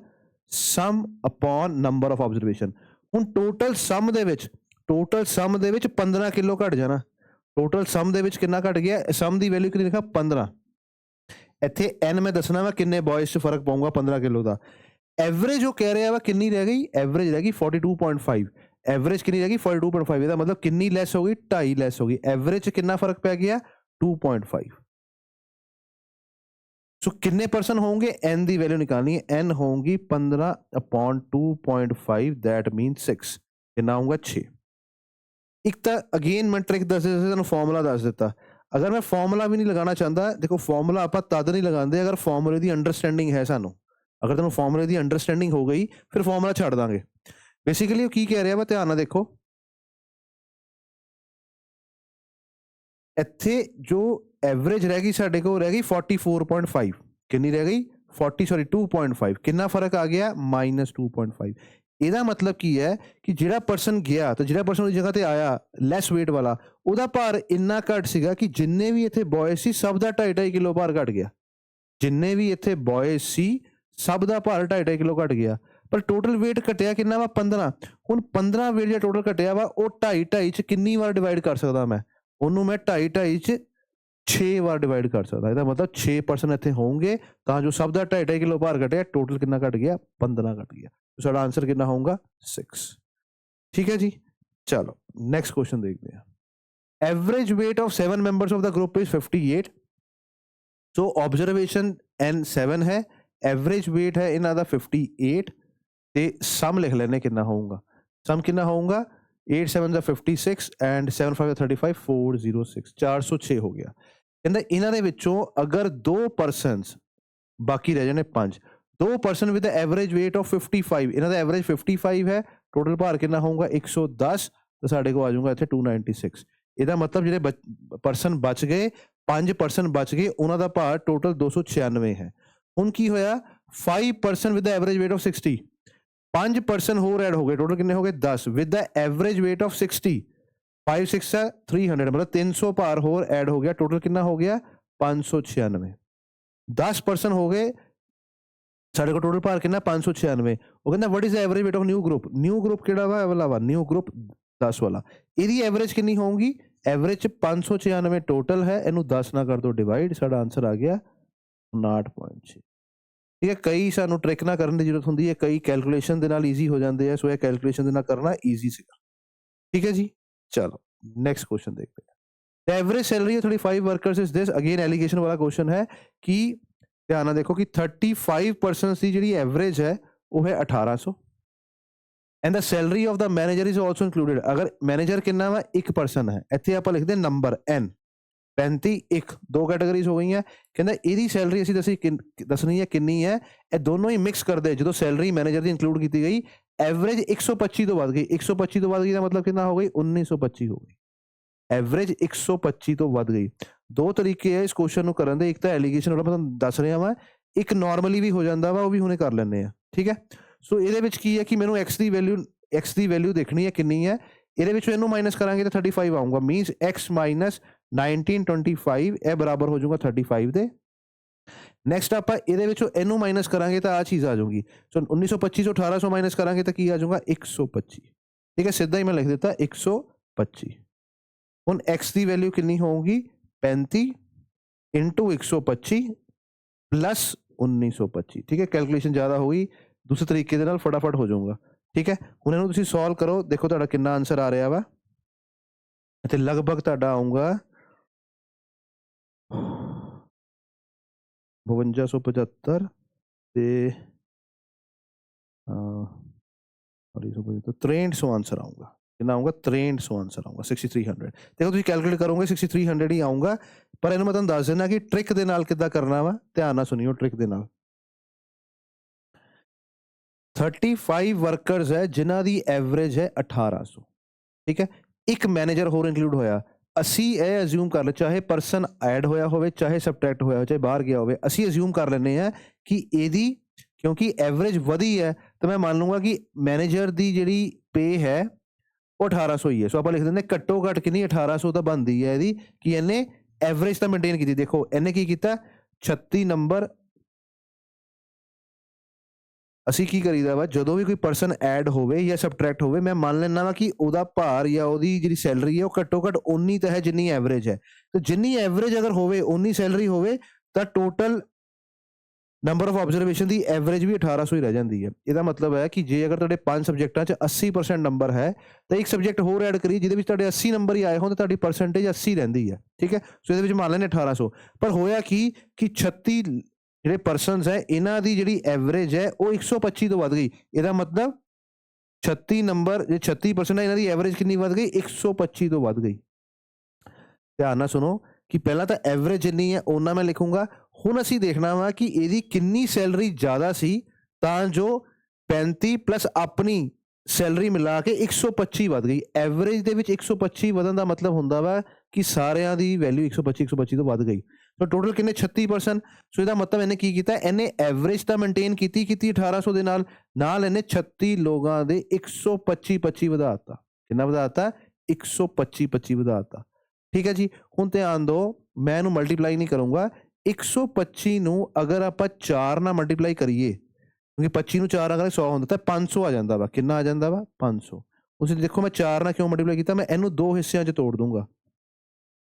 सम अपॉन नंबर ऑफ ऑब्जरवेशन। हुण टोटल सम दे विच 15 किलो घट जाना। टोटल सम दे विच कितना घट गया? सम दी वैल्यू कितनी लिखा? 15। इत्थे n मैं दसना वा किन्ने बॉयज च फर्क पाऊंगा 15 किलो का। एवरेज वो कह रहा वा किन्नी रह गई? एवरेज रह गई 42.5। एवरेज किन्नी रह गई? 42.5। इसका मतलब किन्नी लैस हो गई? 2.5 लैस हो गई। एवरेज च कितना फर्क पै गया? 2.5। सो किन्ने परसन होंगे? n दी वैल्यू निकालनी है। n होंगी 15 अपॉन 2.5 दैट मीन 6। कितना होगा? 6। एक तो अगेन मैं ट्रिक दस दिता, फॉर्मूला दस दिता। अगर मैं फॉर्मूला भी नहीं लगाना चाहता, देखो फॉर्मूला आप तद नहीं लगाते अगर फॉर्मूले की अंडरस्टैंडिंग है सानू। अगर तुम फॉर्मूले की अंडरस्टैंडिंग हो गई फिर फॉर्मूला छड़ देंगे। बेसिकली की कह रहा वा, ध्यान ना देखो, इत्थे जो एवरेज रह गई साडे को रह गई 44.5। कितनी रह गई? 2.5। कितना फर्क आ गया? -2.5। ਇਹਦਾ ਮਤਲਬ ਕੀ ਹੈ ਕਿ ਜਿਹੜਾ ਪਰਸਨ ਗਿਆ ਤੇ ਜਿਹੜਾ ਪਰਸਨ ਦੀ ਜਗ੍ਹਾ ਤੇ ਆਇਆ ਲੈਸ weight ਵਾਲਾ, ਉਹਦਾ ਭਾਰ ਇੰਨਾ ਘੱਟ ਸੀਗਾ ਕਿ ਜਿੰਨੇ ਵੀ ਇੱਥੇ ਬॉयਜ਼ ਸੀ ਸਭ ਦਾ 2.5 ਕਿਲੋ ਭਾਰ ਘਟ ਗਿਆ। ਜਿੰਨੇ ਵੀ ਇੱਥੇ ਬॉयਜ਼ ਸੀ ਸਭ ਦਾ ਭਾਰ 2.5 ਕਿਲੋ ਘਟ ਗਿਆ, ਪਰ ਟੋਟਲ weight ਘਟਿਆ ਕਿੰਨਾ ਵਾ? 15। ਹੁਣ 15 weight ਜਿਹੜਾ ਟੋਟਲ ਘਟਿਆ ਵਾ ਉਹ 2.5 ਚ ਕਿੰਨੀ ਵਾਰ ਡਿਵਾਈਡ ਕਰ ਸਕਦਾ ਮੈਂ? ਉਹਨੂੰ ਮੈਂ 2.5 ਚ 6 ਵਾਰ ਡਿਵਾਈਡ ਕਰ ਸਕਦਾ। ਇਹਦਾ ਮਤਲਬ 6 ਪਰਸਨ ਇੱਥੇ ਹੋਣਗੇ ਤਾਂ ਜੋ ਸਭ ਦਾ 2.5 ਕਿਲੋ ਭਾਰ ਘਟਿਆ, ਟੋਟਲ ਕਿੰਨਾ ਘਟ ਗਿਆ? 15 ਘਟ ਗਿਆ। तो साडा आंसर कितना होगा? 6। ठीक है जी, चलो नेक्स्ट क्वेश्चन देखते हैं। Average weight of 7 members of the group is 58। So observation n 7 है, एवरेज वेट है इन्हां दा 58 ते सम लिख लेने कितना होगा? सम कितना होगा? 8 7 56 एंड 7 5 35 406 406 हो गया। कहंदा इन्हां दे विचों अगर 2 परसनस बाकी रह जाने 5, 2 person with average weight of 55, इन्हां दा एवरेज 55 है, टोटल भार कितना होगा? 110। तो साडे को आ जाऊंगा इत्थे 296। ਇਹਦਾ मतलब ਜਿਹੜੇ ਪਰਸਨ ਬਚ ਗਏ, 5 ਪਰਸਨ ਬਚ ਗਏ, ਉਹਨਾਂ ਦਾ ਭਾਰ ਟੋਟਲ 296 ਹੈ। ਹੁਣ ਕੀ ਹੋਇਆ? 5 person with average weight of 60, 5 person ਹੋਰ ਐਡ ਹੋ ਗਏ, ਟੋਟਲ ਕਿੰਨੇ ਹੋ ਗਏ? 10 with the average weight of 60, 5 6 ਹੈ 300, मतलब 300 ਭਾਰ ਹੋਰ ਐਡ ਹੋ ਗਿਆ, ਟੋਟਲ ਕਿੰਨਾ ਹੋ ਗਿਆ? 596। 10 ਪਰਸਨ ਹੋ ਗਏ, ਸਾਡੇ ਕੋਲ ਟੋਟਲ ਭਾਰ ਕਿੰਨਾ? 596। ਉਹ ਕਹਿੰਦਾ what is average weight of new group? New group ਕਿਹੜਾ ਵਾ? ਇਹ ਵਾਲਾ ਵਾ ਨਿਊ ਗਰੁੱਪ 10 ਵਾਲਾ। ਇਹਦੀ ਐਵਰੇਜ ਕਿੰਨੀ ਹੋਊਗੀ? एवरेज 596 टोटल है, इनू 10 ना कर दो डिवाइड, साडा आंसर आ गया 59.6। ठीक है, कई सानू ट्रिक ना करने की जरूरत होंदी है, कई कैलकुलेशन दे नाल ईजी हो जाते हैं, सो ये कैलकुलेशन दे नाल करना ईजी सीगा। ठीक है जी, चलो नेक्स्ट क्वेश्चन देखते हैं। The average salary of 35 workers is this, again allegation वाला क्वेश्चन है कि ध्यान नाल देखो कि 35% की जिहड़ी एवरेज है वो है 1800 and the salary of the manager is also included. अगर मैनेजर कितना वा, एक पर्सन है, इत्थे आपां लिखदे नंबर n 35 1 दो कैटेगरीज हो गई हैं। कहंदा इहदी सैलरी असीं दसनी है कितनी है, ये दोनों ही मिक्स कर दे, जो सैलरी मैनेजर की इंक्लूड की गई, एवरेज 125 तो बढ़ गई, 125 तो बढ़ गई, मतलब कितना हो गई 1925 हो गई, एवरेज 125 तो बढ़ गई। दो तरीके है इस क्वेश्चन को करन दे, एक तो एलिगेशन वाला मैं तुहानूं दस रहा वा, एक नॉर्मली भी हो जाता वा, वो भी हुणे कर लैंदे आ। ठीक है, सो इहदे विच की है कि मैनूं x की वैल्यू देखनी है कितनी है, इहदे विचों इहनूं माइनस करांगे तो 35 आऊंगा, मीनस x माइनस 1925 ए बराबर हो जाऊगा 35 दे। नैक्सट आपां इहदे विचों इहनूं माइनस करांगे तो आ चीज़ आ जाऊगी, सो 1925 1800 माइनस करांगे तो की आ जाऊगा 125। ठीक है, सीधा ही मैं लिख देता 125। हुण x की वैल्यू कितनी होगी 35 इंटू 125 प्लस 1925। ठीक है, कैलकुलेशन ज़्यादा होगी, दूसरे तरीके दे नाल फटाफट हो जाऊगा। ठीक है, हुण इहनूं तुसीं सॉल्व करो, देखो तुहाडा कितना आंसर आ रहा वा, इत्थे लगभग तुहाडा आऊगा 5275 ते 6300 आंसर आऊंगा, कितना आऊंगा 6300 आंसर आऊंगा, 6300। देखो तुसीं कैलकुलेट करोगे 6300 ही आऊंगा, पर इहनूं मैं तुहानूं दस देना कि ट्रिक दे नाल किद्दां करना वा, ध्यान नाल सुनियो ट्रिक दे नाल। 35 वर्कर्स है जिन्हां दी एवरेज है 1800। ठीक है, एक मैनेजर होर इंक्लूड होया, असी ये अज्यूम कर ले, चाहे पर्सन ऐड होया होवे, चाहे सबट्रैक्ट होया हो, चाहे बाहर गया होवे, असी अज्यूम कर लेने हैं कि एदी क्योंकि एवरेज वधी है तो मैं मान लूंगा कि मैनेजर दी जिहड़ी पे है वो 1800 ही है, सो आप लिख देंगे घट्टो घट कितनी 1800 तो बनती है यदि कि इन्हें एवरेज तो मेनटेन की। देखो इन्हें की किया 36 नंबर, ਅਸੀਂ ਕੀ ਕਰੀਦਾ ਵਾ ਜਦੋਂ ਵੀ ਕੋਈ ਪਰਸਨ ਐਡ ਹੋਵੇ ਜਾਂ ਸਬਟਰੈਕਟ ਹੋਵੇ, ਮੈਂ ਮੰਨ ਲੈਣਾ ਵਾ ਕਿ ਉਹਦਾ ਭਾਰ ਜਾਂ ਉਹਦੀ ਜਿਹੜੀ ਸੈਲਰੀ ਹੈ ਉਹ ਘੱਟੋ ਘੱਟ ਉਨੀ ਤਾਂ ਹੈ ਜਿੰਨੀ ਐਵਰੇਜ ਹੈ, ਤੇ ਜਿੰਨੀ ਐਵਰੇਜ ਅਗਰ ਹੋਵੇ ਉਨੀ ਸੈਲਰੀ ਹੋਵੇ ਤਾਂ total number of observation the average ਵੀ 1800 ਹੀ ਰਹਿ ਜਾਂਦੀ ਹੈ। ਇਹਦਾ ਮਤਲਬ ਹੈ ਕਿ ਜੇ ਅਗਰ ਤੁਹਾਡੇ 5 ਸਬਜੈਕਟਾਂ 'ਚ 80% ਨੰਬਰ ਹੈ ਤਾਂ ਇੱਕ ਸਬਜੈਕਟ ਹੋਰ ਐਡ ਕਰੀ ਜਿਹਦੇ ਵਿੱਚ ਤੁਹਾਡੇ 80 ਨੰਬਰ ਹੀ ਆਏ ਹੋਣ ਤਾਂ ਤੁਹਾਡੀ ਪਰਸੈਂਟੇਜ 80 ਰਹਿੰਦੀ ਹੈ। ਠੀਕ ਹੈ, ਸੋ ਇਹਦੇ ਵਿੱਚ ਮੰਨ ਲੈਣੇ 1800, ਪਰ ਹੋਇਆ ਕਿ 36 ਜਿਹੜੇ ਪਰਸਨਸ ਹੈ ਇਹਨਾਂ ਦੀ ਜਿਹੜੀ ਐਵਰੇਜ ਹੈ ਉਹ 125 ਤੋਂ ਵੱਧ ਗਈ। ਇਹਦਾ ਮਤਲਬ 36 ਨੰਬਰ ਜੇ 36% ਹੈ ਇਹਨਾਂ ਦੀ ਐਵਰੇਜ ਕਿੰਨੀ ਵੱਧ ਗਈ 125 ਤੋਂ ਵੱਧ ਗਈ। ਧਿਆਨ ਨਾਲ ਸੁਣੋ ਕਿ ਪਹਿਲਾਂ ਤਾਂ ਐਵਰੇਜ ਜਿੰਨੀ ਹੈ ਉਹਨਾਂ ਮੈਂ ਲਿਖੂੰਗਾ, ਹੁਣ ਅਸੀਂ ਦੇਖਣਾ ਵਾ ਕਿ ਇਹਦੀ ਕਿੰਨੀ ਸੈਲਰੀ ਜ਼ਿਆਦਾ ਸੀ ਤਾਂ ਜੋ 35 ਪਲੱਸ ਆਪਣੀ ਸੈਲਰੀ ਮਿਲਾ ਕੇ 125 ਵੱਧ ਗਈ। ਐਵਰੇਜ ਦੇ ਵਿੱਚ 125 ਵਧਣ ਦਾ ਮਤਲਬ ਹੁੰਦਾ ਵਾ ਕਿ ਸਾਰਿਆਂ ਦੀ ਵੈਲਿਊ 125 ਤੋਂ ਵੱਧ ਗਈ। ਸੋ ਟੋਟਲ ਕਿੰਨੇ 36%, ਸੋ ਇਹਦਾ ਮਤਲਬ ਇਹਨੇ ਕੀ ਕੀਤਾ, ਇਹਨੇ ਐਵਰੇਜ ਤਾਂ ਮੇਨਟੇਨ ਕੀਤੀ 1800 ਦੇ ਨਾਲ ਇਹਨੇ 36 ਲੋਕਾਂ ਦੇ 125 ਵਧਾਤਾ। ਕਿੰਨਾ ਵਧਾਤਾ 125 ਵਧਾਤਾ। ਠੀਕ ਹੈ ਜੀ, ਹੁਣ ਧਿਆਨ ਦਿਓ ਮੈਂ ਇਹਨੂੰ ਮਲਟੀਪਲਾਈ ਨਹੀਂ ਕਰੂੰਗਾ, 125 ਨੂੰ ਅਗਰ ਆਪਾਂ 4 ਨਾਲ ਮਲਟੀਪਲਾਈ ਕਰੀਏ ਕਿਉਂਕਿ 25 ਨੂੰ 4 ਅਗਰ 100 ਹੁੰਦਾ ਤਾਂ 500 ਆ ਜਾਂਦਾ ਵਾ। ਕਿੰਨਾ ਆ ਜਾਂਦਾ ਵਾ 500। ਤੁਸੀਂ ਦੇਖੋ ਮੈਂ 4 ਨਾਲ ਕਿਉਂ ਮਲਟੀਪਲਾਈ ਕੀਤਾ, ਮੈਂ ਇਹਨੂੰ ਦੋ ਹਿੱਸਿਆਂ 'ਚ ਤੋੜ ਦੂੰਗਾ,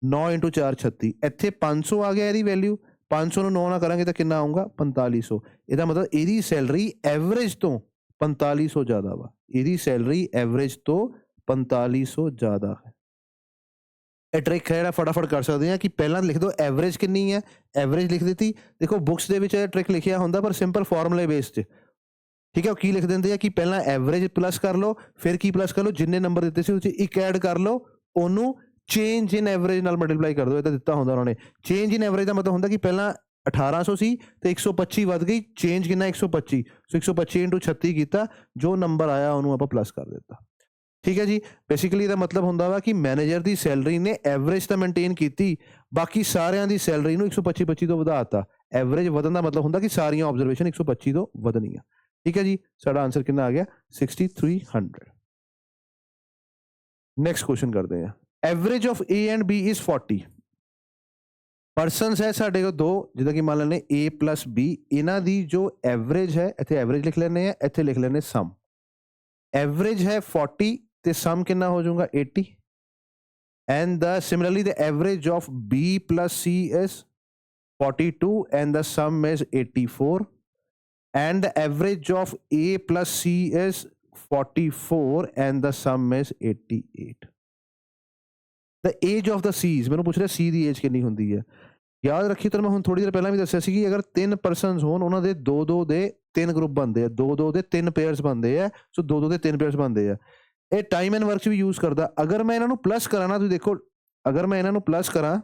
9 × 4 36, ਇੱਥੇ 500 ਆ ਗਿਆ ਇਹਦੀ ਵੈਲਿਊ, 500 ਨੂੰ 9 ਨਾਲ ਕਰਾਂਗੇ ਤਾਂ ਕਿੰਨਾ ਆਊਗਾ 4500। ਇਹਦਾ ਮਤਲਬ ਇਹਦੀ ਸੈਲਰੀ ਐਵਰੇਜ ਤੋਂ 4500 ਜ਼ਿਆਦਾ ਵਾ, ਇਹਦੀ ਸੈਲਰੀ ਐਵਰੇਜ ਤੋਂ 4500 ਜ਼ਿਆਦਾ ਹੈ। ਇਹ ਟ੍ਰਿਕ ਹੈ ਜਿਹੜਾ ਫਟਾਫਟ ਕਰ ਸਕਦੇ ਆ ਕਿ ਪਹਿਲਾਂ ਲਿਖ ਦਿਓ ਐਵਰੇਜ ਕਿੰਨੀ ਹੈ, ਐਵਰੇਜ ਲਿਖ ਦਿੱਤੀ। ਦੇਖੋ ਬੁੱਕਸ ਦੇ ਵਿੱਚ ਇਹ ਟ੍ਰਿਕ ਲਿਖਿਆ ਹੁੰਦਾ ਪਰ ਸਿੰਪਲ ਫਾਰਮੂਲੇ ਬੇਸ 'ਚ। ਠੀਕ ਹੈ, ਉਹ ਕੀ ਲਿਖ ਦਿੰਦੇ ਆ ਕਿ ਪਹਿਲਾਂ ਐਵਰੇਜ ਪਲੱਸ ਕਰ ਲਓ, ਫਿਰ ਕੀ ਪਲੱਸ ਕਰ ਲਓ, ਜਿੰਨੇ ਨੰਬਰ ਦਿੱਤੇ ਸੀ ਉਹ 'ਚ ਇੱਕ ਐਡ ਕਰ ਲਓ, ਉਹਨੂੰ ਚੇਂਜ ਇਨ ਐਵਰੇਜ ਨਾਲ ਮਲਟੀਪਲਾਈ ਕਰ ਦਿਓ। ਇਹ ਤਾਂ ਦਿੱਤਾ ਹੁੰਦਾ ਉਹਨਾਂ ਨੇ। ਚੇਂਜ ਇਨ ਐਵਰੇਜ ਦਾ ਮਤਲਬ ਹੁੰਦਾ ਕਿ ਪਹਿਲਾਂ 1800 ਸੀ ਤੇ 125 ਵੱਧ ਗਈ, ਚੇਂਜ ਕਿੰਨਾ 125, ਸੋ 125 × 36 ਕੀਤਾ, ਜੋ ਨੰਬਰ ਆਇਆ ਉਹਨੂੰ ਆਪਾਂ ਪਲੱਸ ਕਰ ਦਿੱਤਾ। ਠੀਕ ਹੈ ਜੀ, ਬੇਸਿਕਲੀ ਇਹਦਾ ਮਤਲਬ ਹੁੰਦਾ ਵਾ ਕਿ ਮੈਨੇਜਰ ਦੀ ਸੈਲਰੀ ਨੇ ਐਵਰੇਜ ਤਾਂ ਮੇਨਟੇਨ ਕੀਤੀ, ਬਾਕੀ ਸਾਰਿਆਂ ਦੀ ਸੈਲਰੀ ਨੂੰ 125 ਤੋਂ ਵਧਾਤਾ। ਐਵਰੇਜ ਵਧਣ ਦਾ ਮਤਲਬ ਹੁੰਦਾ ਕਿ ਸਾਰੀਆਂ ਆਬਜ਼ਰਵੇਸ਼ਨ 125 ਤੋਂ ਵਧਣੀਆਂ। ਠੀਕ ਹੈ ਜੀ, ਸਾਡਾ ਆਂਸਰ ਕਿੰਨਾ ਆ ਗਿਆ 6300। ਨੈਕਸਟ ਕੁਐਸਚਨ ਕਰਦੇ ਹਾਂ। Average of A and B is 40। Persons ਹੈ ਸਾਡੇ ਕੋਲ ਦੋ, ਜਿੱਦਾਂ ਕਿ ਮੰਨ ਲੈਂਦੇ A + B, ਇਹਨਾਂ ਦੀ ਜੋ ਐਵਰੇਜ ਹੈ ਇੱਥੇ ਐਵਰੇਜ ਲਿਖ ਲੈਂਦੇ ਆ, ਇੱਥੇ ਲਿਖ ਲੈਂਦੇ ਸਮ। ਐਵਰੇਜ ਹੈ 40 ਤੇ ਸਮ ਕਿੰਨਾ ਹੋ ਜਾਊਗਾ 80। and the similarly the average of B plus C is 42 and the sum is 84, and the average of A plus C is 44 and the sum is 88. The age of the C's, ਮੈਨੂੰ ਪੁੱਛ ਰਿਹਾ C ਦੀ ਏਜ ਕਿੰਨੀ ਹੁੰਦੀ ਹੈ। ਯਾਦ ਰੱਖੀ ਤੁਹਾਨੂੰ ਮੈਂ ਹੁਣ ਥੋੜੀ ਦੇਰ ਪਹਿਲਾਂ ਵੀ ਦੱਸਿਆ ਸੀ ਕਿ ਅਗਰ 3 ਪਰਸਨਸ ਹੋਣ ਉਹਨਾਂ ਦੇ 2-2 ਦੇ 3 ਗਰੁੱਪ ਬਣਦੇ ਆ, 2-2 ਦੇ 3 ਪੇਅਰਸ ਬਣਦੇ ਆ, ਸੋ 2-2 ਦੇ 3 ਪੇਅਰਸ ਬਣਦੇ ਆ। ਇਹ ਟਾਈਮ ਐਂਡ ਵਰਕ 'ਚ ਵੀ ਯੂਜ਼ ਕਰਦਾ। ਅਗਰ ਮੈਂ ਇਹਨਾਂ ਨੂੰ ਪਲੱਸ ਕਰਾਂ ਨਾ, ਤੁਸੀਂ ਦੇਖੋ ਅਗਰ ਮੈਂ ਇਹਨਾਂ ਨੂੰ ਪਲੱਸ ਕਰਾਂ,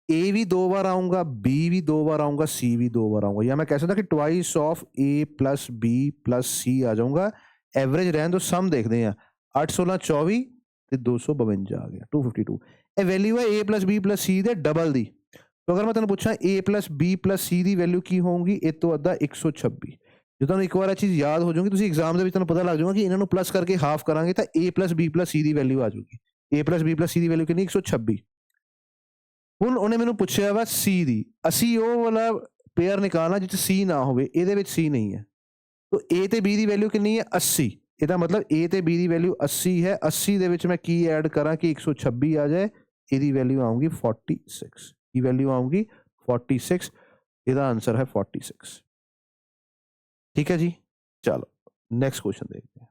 A ਵੀ 2 ਵਾਰ ਆਊਂਗਾ, B ਵੀ 2 ਵਾਰ ਆਊਂਗਾ, C ਵੀ 2 ਵਾਰ ਆਊਂਗਾ, ਜਾਂ ਮੈਂ ਕਹਿ ਸਕਦਾ ਕਿ twice of A plus B plus C ਆ ਜਾਊਂਗਾ। ਐਵਰੇਜ ਰਹਿਣ ਦੋ, ਸਮ ਦੇਖਦੇ ਆ। 8 16 24 ਤੇ 252 ਆ ਗਿਆ 252। ਇਹ ਵੈਲਿਊ ਹੈ A plus B plus C ਦੇ ਡਬਲ ਦੀ। ਸੋ ਅਗਰ ਮੈਂ ਤੁਹਾਨੂੰ ਪੁੱਛਾਂ A plus B plus C the value ਕੀ ਹੋਊਗੀ, ਇਹ ਤੋਂ ਅੱਧਾ 126। ਜੇ ਤੁਹਾਨੂੰ ਇੱਕ ਵਾਰ ਇਹ ਚੀਜ਼ ਯਾਦ ਹੋ ਜਾਊਗੀ, ਤੁਸੀਂ ਐਗਜ਼ਾਮ ਦੇ ਵਿੱਚ ਤੁਹਾਨੂੰ ਪਤਾ ਲੱਗ ਜਾਊਗਾ ਕਿ ਇਹਨਾਂ ਨੂੰ ਪਲੱਸ ਕਰਕੇ ਹਾਫ ਕਰਾਂਗੇ ਤਾਂ A plus B plus C the value ਆ ਜਾਊਗੀ। A plus B plus C the value ਕਿੰਨੀ, 126। ਹੁਣ ਉਹਨੇ ਮੈਨੂੰ ਪੁੱਛਿਆ ਵਾ C ਦੀ। ਅਸੀਂ ਉਹ ਵਾਲਾ ਪੇਅਰ ਨਿਕਾਲਣਾ ਜਿੱਥੇ C ਨਾ ਹੋਵੇ, ਇਹਦੇ ਵਿੱਚ C ਨਹੀਂ ਹੈ। ਤੋ A ਤੇ B ਦੀ ਵੈਲਿਊ ਕਿੰਨੀ ਹੈ, 80। ਇਹਦਾ ਮਤਲਬ A ਤੇ B ਦੀ ਵੈਲਿਊ 80 ਹੈ। 80 ਦੇ ਵਿੱਚ ਮੈਂ ਕੀ ਐਡ ਕਰਾਂ ਕਿ 126 ਆ ਜਾਏ, ਇਹਦੀ ਵੈਲਿਊ ਆਊਗੀ 46। ਕੀ ਵੈਲਿਊ ਆਊਗੀ 46। ਇਹਦਾ ਆਂਸਰ ਹੈ 46। ਠੀਕ ਹੈ ਜੀ, ਚਲੋ ਨੈਕਸਟ ਕੁਐਸਚਨ ਦੇਖਦੇ ਹਾਂ।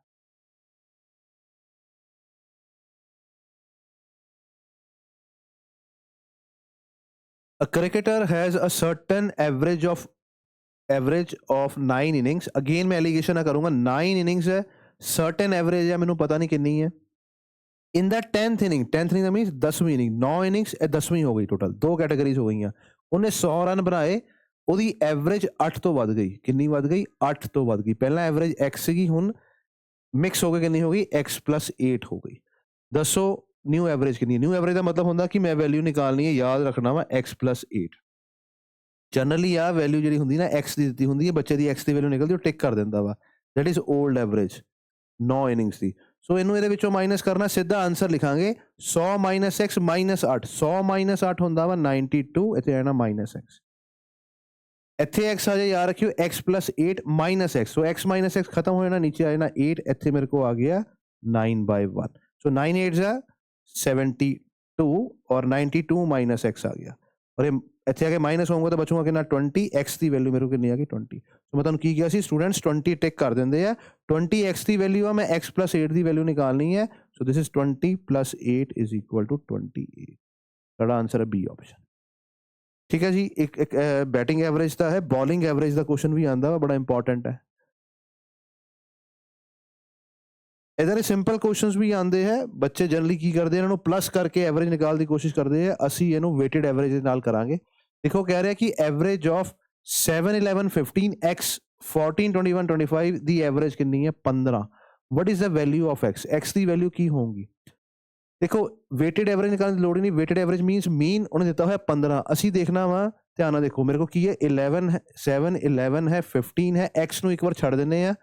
A cricketer has a certain average of 9 innings। Again मैं एलिगेशन ना करूंगा, 9 innings है, certain average है, मैंने पता नहीं कितनी है। In the 10th inning that means 10वीं इनिंग, 9 innings 10वीं हो गई, टोटल 2 कैटेगरीज हो गई। उन्हें 100 रन बनाए, ਉਹਦੀ ਐਵਰੇਜ 8 ਤੋਂ ਵੱਧ ਗਈ। ਕਿੰਨੀ ਵੱਧ ਗਈ, 8 ਤੋਂ ਵੱਧ ਗਈ। ਪਹਿਲਾਂ ਐਵਰੇਜ x ਸੀਗੀ, ਹੁਣ ਮਿਕਸ ਹੋ ਕੇ ਕਿੰਨੀ ਹੋ ਗਈ, x plus 8 ਹੋ ਗਈ। ਦੱਸੋ ਨਿਊ ਐਵਰੇਜ ਕਿੰਨੀ ਹੈ। ਨਿਊ ਐਵਰੇਜ ਦਾ ਮਤਲਬ ਹੁੰਦਾ ਕਿ ਮੈਂ ਵੈਲਿਊ ਨਿਕਾਲਣੀ ਹੈ, ਯਾਦ ਰੱਖਣਾ ਵਾ x plus 8। ਜਨਰਲੀ ਆ ਵੈਲਿਊ ਜਿਹੜੀ ਹੁੰਦੀ ਨਾ x ਦੀ ਦਿੱਤੀ ਹੁੰਦੀ ਹੈ, ਬੱਚੇ ਦੀ x ਦੀ ਵੈਲਿਊ ਨਿਕਲਦੀ, ਉਹ ਟਿਕ ਕਰ ਦਿੰਦਾ ਵਾ। ਦੈਟ ਇਜ਼ 올ਡ ਐਵਰੇਜ 9 ਇਨਿੰਗਸ ਦੀ। ਸੋ ਇਹਨੂੰ ਇਹਦੇ ਵਿੱਚੋਂ ਮਾਈਨਸ ਕਰਨਾ, ਸਿੱਧਾ ਆਂਸਰ ਲਿਖਾਂਗੇ 100 - x -8। 100 - 8 ਹੁੰਦਾ ਵਾ 92, ਇੱਥੇ ਆਣਾ -x। ਇੱਥੇ x ਆ ਜਾਏ, ਯਾਦ ਰੱਖਿਓ x plus 8 minus x। ਸੋ x minus x ਖਤਮ ਹੋ ਜਾਣਾ, ਨੀਚੇ ਆ ਜਾਣਾ 8। ਇੱਥੇ ਮੇਰੇ ਕੋ ਆ ਗਿਆ 9/1। ਸੋ 9 8 ਆ 72 ਔਰ 92 minus x ਆ ਗਿਆ। ਔਰ ਇਹ ਇੱਥੇ ਆ ਕੇ ਮਾਈਨਸ ਹੋਊਗਾ ਤਾਂ ਬਚੂਗਾ ਕਿੰਨਾ, 20। x ਦੀ ਵੈਲਿਊ ਮੇਰੇ ਕੋ ਕਿੰਨੀ ਆ ਗਈ, 20। ਸੋ ਮੈਂ ਤੁਹਾਨੂੰ ਕੀ ਕਿਹਾ ਸੀ, ਸਟੂਡੈਂਟਸ 20 ਟਿਕ ਕਰ ਦਿੰਦੇ ਆ। 20 x ਦੀ ਵੈਲਿਊ ਆ, ਮੈਂ x plus 8 ਦੀ ਵੈਲਿਊ ਨਿਕਾਲਣੀ ਹੈ। ਸੋ this is 20 plus 8 is equal to 28। ਸਾਡਾ ਆਂਸਰ ਹੈ ਬੀ ਆਪਸ਼ਨ। ਠੀਕ ਹੈ ਜੀ, ਇੱਕ ਬੈਟਿੰਗ ਐਵਰੇਜ ਦਾ ਹੈ, ਬੋਲਿੰਗ ਐਵਰੇਜ ਦਾ ਕੁਐਸਚਨ ਵੀ ਆਂਦਾ ਵਾ, ਬੜਾ ਇੰਪੋਰਟੈਂਟ ਹੈ। ਇਦਾਂ ਦੇ ਸਿੰਪਲ ਕੁਐਸਚਨਸ ਵੀ ਆਉਂਦੇ ਹੈ। ਬੱਚੇ ਜਨਰਲੀ ਕੀ ਕਰਦੇ, ਇਹਨਾਂ ਨੂੰ ਪਲੱਸ ਕਰਕੇ ਐਵਰੇਜ ਨਿਕਾਲਣ ਦੀ ਕੋਸ਼ਿਸ਼ ਕਰਦੇ ਆ। ਅਸੀਂ ਇਹਨੂੰ ਵੇਟਡ ਐਵਰੇਜ ਦੇ ਨਾਲ ਕਰਾਂਗੇ। ਦੇਖੋ ਕਹਿ ਰਿਹਾ ਕਿ average of 7 11 15 x 14 21 25 the average ਕਿੰਨੀ ਹੈ, 15। What is the value of x, x the value ਕੀ ਹੋਊਗੀ। ਦੇਖੋ ਵੇਟਡ ਐਵਰੇਜ ਨਿਕਾਲਣ ਦੀ ਲੋੜ ਹੀ ਨਹੀਂ। ਵੇਟਡ ਐਵਰੇਜ ਮੀਨਸ ਮੀਨ ਉਹਨੇ ਦਿੱਤਾ ਹੋਇਆ 15। ਅਸੀਂ ਦੇਖਣਾ ਵਾ, ਧਿਆਨ ਨਾਲ ਦੇਖੋ, ਮੇਰੇ ਕੋਲ ਕੀ ਹੈ 11 ਹੈ, 7 11 ਹੈ, 15 ਹੈ। x ਨੂੰ ਇੱਕ ਵਾਰ ਛੱਡ ਦਿੰਦੇ ਆ,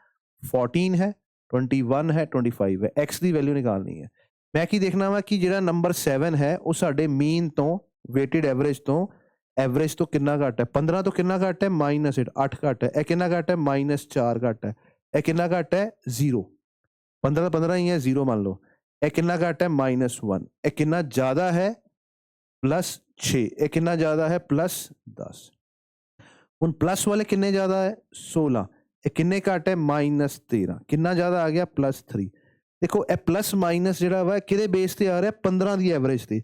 14 ਹੈ, 21 ਹੈ, 25 ਹੈ। x ਦੀ ਵੈਲਿਊ ਨਿਕਾਲਣੀ ਹੈ। ਮੈਂ ਕੀ ਦੇਖਣਾ ਵਾ ਕਿ ਜਿਹੜਾ ਨੰਬਰ 7 ਹੈ ਉਹ ਸਾਡੇ ਮੀਨ ਤੋਂ, ਵੇਟਡ ਐਵਰੇਜ ਤੋਂ ਕਿੰਨਾ ਘੱਟ ਹੈ। 15 ਤੋਂ ਕਿੰਨਾ ਘੱਟ ਹੈ, -8 8 ਘੱਟ ਹੈ। ਇਹ ਕਿੰਨਾ ਘੱਟ ਹੈ, -4 ਘੱਟ ਹੈ। ਇਹ ਕਿੰਨਾ ਘੱਟ ਹੈ, 0। 15 15 ਹੀ ਹੈ, 0 ਮੰਨ ਲਓ। ਇਹ ਕਿੰਨਾ ਘੱਟ ਹੈ, -1। ਇਹ ਕਿੰਨਾ ਜ਼ਿਆਦਾ ਹੈ, +6। ਇਹ ਕਿੰਨਾ ਜ਼ਿਆਦਾ ਹੈ, +10। ਹੁਣ ਪਲੱਸ ਵਾਲੇ ਕਿੰਨੇ ਜ਼ਿਆਦਾ ਹੈ, 16। ਇਹ ਕਿੰਨੇ ਘੱਟ ਹੈ, -13। ਕਿੰਨਾ ਜ਼ਿਆਦਾ ਆ ਗਿਆ, +3। ਦੇਖੋ ਇਹ ਪਲੱਸ ਮਾਈਨਸ ਜਿਹੜਾ ਵਾ ਕਿਹਦੇ ਬੇਸ ਤੇ ਆ ਰਿਹਾ, 15 ਦੀ ਐਵਰੇਜ ਤੇ।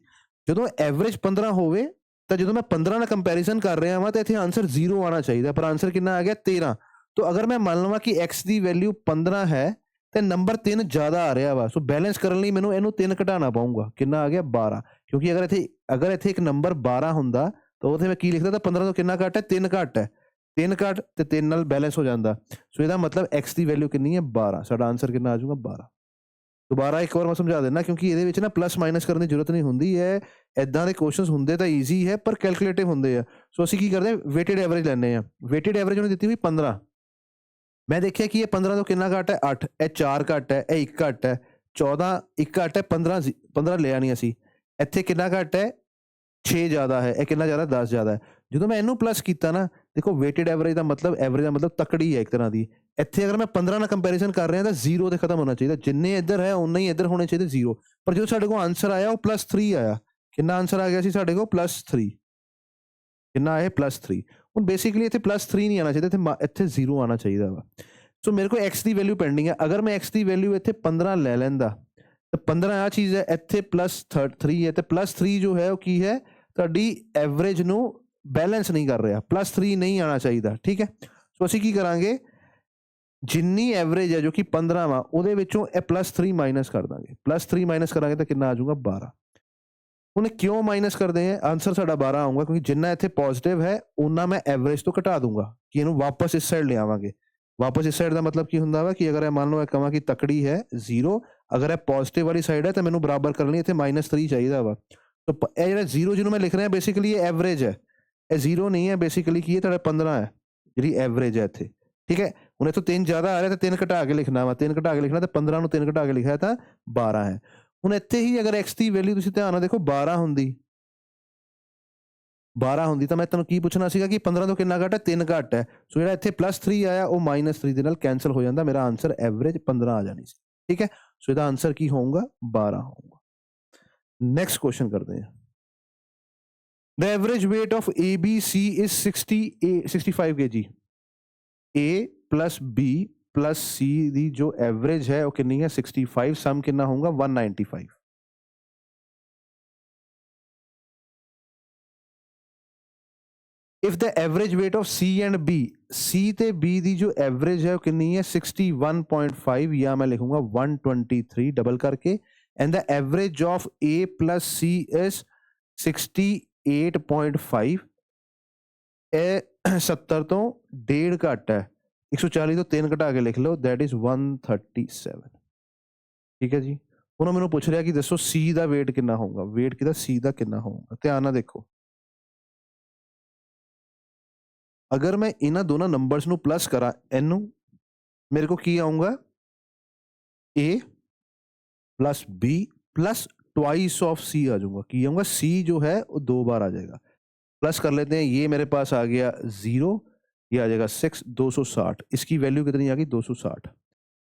ਜਦੋਂ ਐਵਰੇਜ 15 ਹੋਵੇ ਤਾਂ ਜਦੋਂ ਮੈਂ 15 ਨਾਲ ਕੰਪੈਰੀਜ਼ਨ ਕਰ ਰਿਹਾ ਵਾਂ ਤਾਂ ਇੱਥੇ ਆਂਸਰ 0 ਆਉਣਾ ਚਾਹੀਦਾ, ਪਰ ਆਂਸਰ ਕਿੰਨਾ ਆ ਗਿਆ, 13। ਤਾਂ ਅਗਰ ਮੈਂ ਮੰਨ ਲਵਾਂ ਕਿ x ਦੀ ਵੈਲਿਊ 15 ਹੈ ਤੇ ਨੰਬਰ 3 ਜ਼ਿਆਦਾ ਆ ਰਿਹਾ ਵਾ, ਸੋ ਬੈਲੈਂਸ ਕਰਨ ਲਈ ਮੈਨੂੰ ਇਹਨੂੰ 3 ਘਟਾਉਣਾ ਪਊਗਾ। ਕਿੰਨਾ ਆ ਗਿਆ, 12। ਕਿਉਂਕਿ ਅਗਰ ਇੱਥੇ ਇੱਕ ਨੰਬਰ 12 ਹੁੰਦਾ ਤਾਂ ਉੱਥੇ ਮੈਂ ਕੀ ਲਿਖਦਾ, ਤਾਂ 15 ਤੋਂ ਕਿੰਨਾ ਘੱਟ ਹੈ, 3 ਘੱਟ ਹੈ। 3 ਘੱਟ ਤੇ 3 ਨਾਲ ਬੈਲੈਂਸ ਹੋ ਜਾਂਦਾ। ਸੋ ਇਹਦਾ ਮਤਲਬ x ਦੀ ਵੈਲਿਊ ਕਿੰਨੀ ਹੈ, 12। ਸਾਡਾ ਆਂਸਰ ਕਿੰਨਾ ਆ ਜਾਊਗਾ, 12। ਦੁਬਾਰਾ ਇੱਕ ਵਾਰ ਮੈਂ ਸਮਝਾ ਦਿੰਦਾ, ਕਿਉਂਕਿ ਇਹਦੇ ਵਿੱਚ ਨਾ ਪਲੱਸ ਮਾਈਨਸ ਕਰਨ ਦੀ ਜ਼ਰੂਰਤ ਨਹੀਂ ਹੁੰਦੀ ਹੈ। ਇੱਦਾਂ ਦੇ ਕੁਐਸਚਨਸ ਹੁੰਦੇ ਤਾਂ ਈਜ਼ੀ ਹੈ, ਪਰ ਕੈਲਕੂਲੇਟਿਵ ਹੁੰਦੇ ਆ। ਸੋ ਅਸੀਂ ਕੀ ਕਰਦੇ ਹਾਂ, ਵੇਟਡ ਐਵਰੇਜ ਲੈਂਦੇ ਹਾਂ। ਵੇਟਡ ਐਵਰੇਜ ਉਹਨੇ ਦਿੱਤੀ ਹੋਈ 15। ਮੈਂ ਦੇਖਿਆ ਕਿ ਇਹ 15 ਤੋਂ ਕਿੰਨਾ ਘੱਟ ਹੈ, 8। ਇਹ 4 ਘੱਟ ਹੈ, ਇਹ 1 ਘੱਟ ਹੈ, 14 1 ਘੱਟ ਹੈ, 15 ਲਿਆ ਨਹੀਂ ਅਸੀਂ। ਇੱਥੇ ਕਿੰਨਾ ਘੱਟ ਹੈ, 6 ਜ਼ਿਆਦਾ ਹੈ। ਇਹ ਕਿੰਨਾ ਜ਼ਿਆਦਾ, 10 ਜ਼ਿਆਦਾ ਹੈ। ਜਦੋਂ ਮੈਂ ਇਹਨੂੰ ਪਲੱਸ ਕੀਤਾ ਨਾ, ਦੇਖੋ ਵੇਟਡ ਐਵਰੇਜ ਦਾ ਮਤਲਬ ਤਕੜੀ ਹੈ ਇੱਕ ਤਰ੍ਹਾਂ ਦੀ। ਇੱਥੇ ਅਗਰ ਮੈਂ 15 ਨਾਲ ਕੰਪੈਰੀਜ਼ਨ ਕਰ ਰਿਹਾ ਤਾਂ 0 ਤੇ ਖਤਮ ਹੋਣਾ ਚਾਹੀਦਾ। ਜਿੰਨੇ ਇੱਧਰ ਹੈ ਉਨਾ ਹੀ ਇੱਧਰ ਹੋਣੇ ਚਾਹੀਦੇ, 0। पर जो साडे को आंसर आया वो +3 आया। कितना आंसर आ गया सी साडे को +3 कितना आया +3 ਹੁਣ बेसिकली ਇੱਥੇ +3 नहीं आना चाहिए ਇੱਥੇ 0 आना चाहिए ਵਾ। ਸੋ ਮੇਰੇ ਕੋਲ x ਦੀ ਵੈਲਿਊ ਪੈਂਡਿੰਗ ਹੈ। ਅਗਰ ਮੈਂ x ਦੀ ਵੈਲਿਊ ਇੱਥੇ 15 ਲੈ ਲੈਂਦਾ ਤਾਂ 15 ਆ ਚੀਜ਼ ਹੈ, ਇੱਥੇ +3 ਹੈ ਤੇ +3 ਜੋ ਹੈ ਉਹ ਕੀ ਹੈ ਤੁਹਾਡੀ ਐਵਰੇਜ ਨੂੰ ਬੈਲੈਂਸ ਨਹੀਂ ਕਰ ਰਿਹਾ। +3 ਨਹੀਂ ਆਣਾ ਚਾਹੀਦਾ, ਠੀਕ ਹੈ। ਸੋ ਅਸੀਂ ਕੀ ਕਰਾਂਗੇ, ਜਿੰਨੀ ਐਵਰੇਜ ਹੈ ਜੋ ਕਿ 15 ਵਾ ਉਹਦੇ ਵਿੱਚੋਂ ਇਹ +3 ਮਾਈਨਸ ਕਰ ਦਾਂਗੇ। +3 ਮਾਈਨਸ ਕਰਾਂਗੇ ਤਾਂ ਕਿੰਨਾ ਆ ਜਾਊਗਾ 12। ਹੁਣ ਕਿਉਂ ਮਾਈਨਸ ਕਰਦੇ ਆ, ਆਂਸਰ ਸਾਡਾ 12 ਆਊਗਾ ਕਿਉਂਕਿ ਜਿੰਨਾ ਇੱਥੇ ਪੋਜ਼ਿਟਿਵ ਹੈ ਉਹਨਾਂ ਮੈਂ ਐਵਰੇਜ ਤੋਂ ਘਟਾ ਦੂੰਗਾ ਕਿ ਇਹਨੂੰ ਵਾਪਸ ਇਸ ਸਾਈਡ ਲਿਆਵਾਂਗੇ। ਵਾਪਸ ਇਸ ਸਾਈਡ ਦਾ ਮਤਲਬ ਕੀ ਹੁੰਦਾ ਵਾ ਕਿ ਅਗਰ ਇਹ ਮੰਨ ਲਓ ਇਹ ਕਹਾਂ ਕਿ ਤਕੜੀ ਹੈ 0, ਅਗਰ ਇਹ ਪੋਜ਼ਿਟਿਵ ਵਾਲੀ ਸਾਈਡ ਹੈ ਤਾਂ ਮੈਨੂੰ ਬਰਾਬਰ ਕਰਨ ਲਈ ਇੱਥੇ -3 ਚਾਹੀਦਾ ਵਾ। ਤਾਂ ਇਹ ਜਿਹੜਾ 0 ਜਿਹਨੂੰ ਮੈਂ ਲਿਖ ਰਿਹਾ ਬੇਸਿਕਲੀ ਇਹ ਐਵਰੇਜ ਹੈ, ਇਹ 0 ਨਹੀਂ ਹੈ, ਬੇਸਿਕਲੀ ਕੀ ਹੈ ਤੁਹਾਡਾ 15 ਹੈ ਜਿਹੜੀ ਐਵਰੇਜ ਹੈ ਇੱਥੇ, ਠੀਕ ਹੈ। ਹੁਣ ਇੱਥੋਂ 3 ਜ਼ਿਆਦਾ ਆ ਰਿਹਾ ਤਾਂ 3 ਘਟਾ ਕੇ ਲਿਖਣਾ ਵਾ, 3 ਘਟਾ ਕੇ ਲਿਖਣਾ ਤਾਂ 15 ਨੂੰ 3 ਘਟਾ ਕੇ ਲਿਖਿਆ ਤਾਂ 12 ਹੈ। ਹੁਣ ਇੱਥੇ ਹੀ ਅਗਰ x ਦੀ ਵੈਲਿਊ ਤੁਸੀਂ ਧਿਆਨ ਨਾਲ ਦੇਖੋ 12 ਹੁੰਦੀ ਤਾਂ ਮੈਂ ਤੁਹਾਨੂੰ ਕੀ ਪੁੱਛਣਾ ਸੀਗਾ ਕਿ 15 ਤੋਂ ਕਿੰਨਾ ਘੱਟ ਹੈ, 3 ਘੱਟ ਹੈ। ਸੋ ਜਿਹੜਾ ਇੱਥੇ +3 ਆਇਆ ਉਹ -3 ਦੇ ਨਾਲ ਕੈਂਸਲ ਹੋ ਜਾਂਦਾ, ਮੇਰਾ ਆਂਸਰ ਐਵਰੇਜ 15 ਆ ਜਾਣੀ ਸੀ, ਠੀਕ ਹੈ। ਸੋ ਇਹਦਾ ਆਂਸਰ ਕੀ ਹੋਊਗਾ 12 ਹੋਊਗਾ। ਨੈਕਸਟ ਕੁਐਸਚਨ ਕਰਦੇ ਹਾਂ। The average weight of ABC is 65 kg. A plus B plus C ਦੀ ਜੋ ਐਵਰੇਜ ਹੈ ਉਹ ਕਿੰਨੀ ਹੈ 65, ਸਮ ਕਿੰਨਾ ਹੋਊਗਾ 195। If the average weight of C and B, C ਤੇ B ਦੀ ਜੋ ਐਵਰੇਜ ਹੈ ਉਹ ਕਿੰਨੀ ਹੈ 61.5 ਜਾਂ ਮੈਂ ਲਿਖੂੰਗਾ 123 ਡਬਲ ਕਰਕੇ, and the average of A plus C is 68.5, ਇਹ 70 ਤੋਂ 1.5 ਘੱਟ ਹੈ। 140 ਤੋਂ 3 ਘਟਾ ਕੇ ਲਿਖ ਲਓ, that is 137, ਠੀਕ ਹੈ ਜੀ। ਹੁਣ ਮੈਨੂੰ ਪੁੱਛ ਰਿਹਾ ਕਿ ਦੱਸੋ C ਦਾ weight ਕਿੰਨਾ ਹੋਊਗਾ, weight ਕਿਹਦਾ C ਦਾ ਕਿੰਨਾ ਹੋਊਗਾ। ਧਿਆਨ ਨਾਲ ਦੇਖੋ, ਅਗਰ ਮੈਂ ਇਹਨਾਂ ਦੋਨਾਂ ਨੰਬਰਸ ਨੂੰ ਪਲੱਸ ਕਰਾਂ ਇਹਨੂੰ, ਮੇਰੇ ਕੋ ਕੀ ਆਊਗਾ A plus B plus twice of C आ जाऊंगा। ਕੀ आऊंगा C जो है वो 2 बार आ जाएगा। प्लस कर लेते हैं, ये मेरे पास आ गया 0, ये आ जाएगा 6, 260। इसकी वैल्यू कितनी आ गई 260।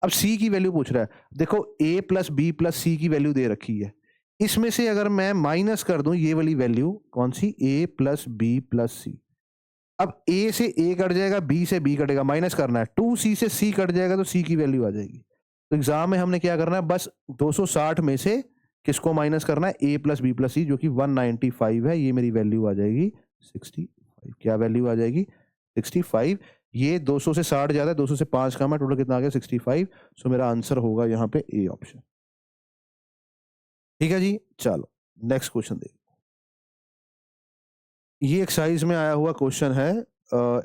अब C की वैल्यू पूछ रहा है, देखो A plus B plus C की वैल्यू दे रखी है, इसमें से अगर मैं माइनस कर दूं ये वाली वैल्यू कौन सी A plus B plus C, अब A से A कट जाएगा, B से B कटेगा, माइनस करना है, 2C से C कट जाएगा तो C की वैल्यू आ जाएगी। तो एग्जाम में हमने क्या करना है, बस 260 में से किसको माइनस करना है A plus B plus C जो कि 195 है, ये मेरी वैल्यू आ जाएगी 65। क्या वैल्यू आ जाएगी 65। ये 200 से 60 ज्यादा है, 200 से 5 कम है, टोटल कितना आ गया 65। सो मेरा आंसर होगा यहाँ पे A ऑप्शन, ठीक है जी। चलो नेक्स्ट क्वेश्चन देखो, ये एक्साइज में आया हुआ क्वेश्चन है।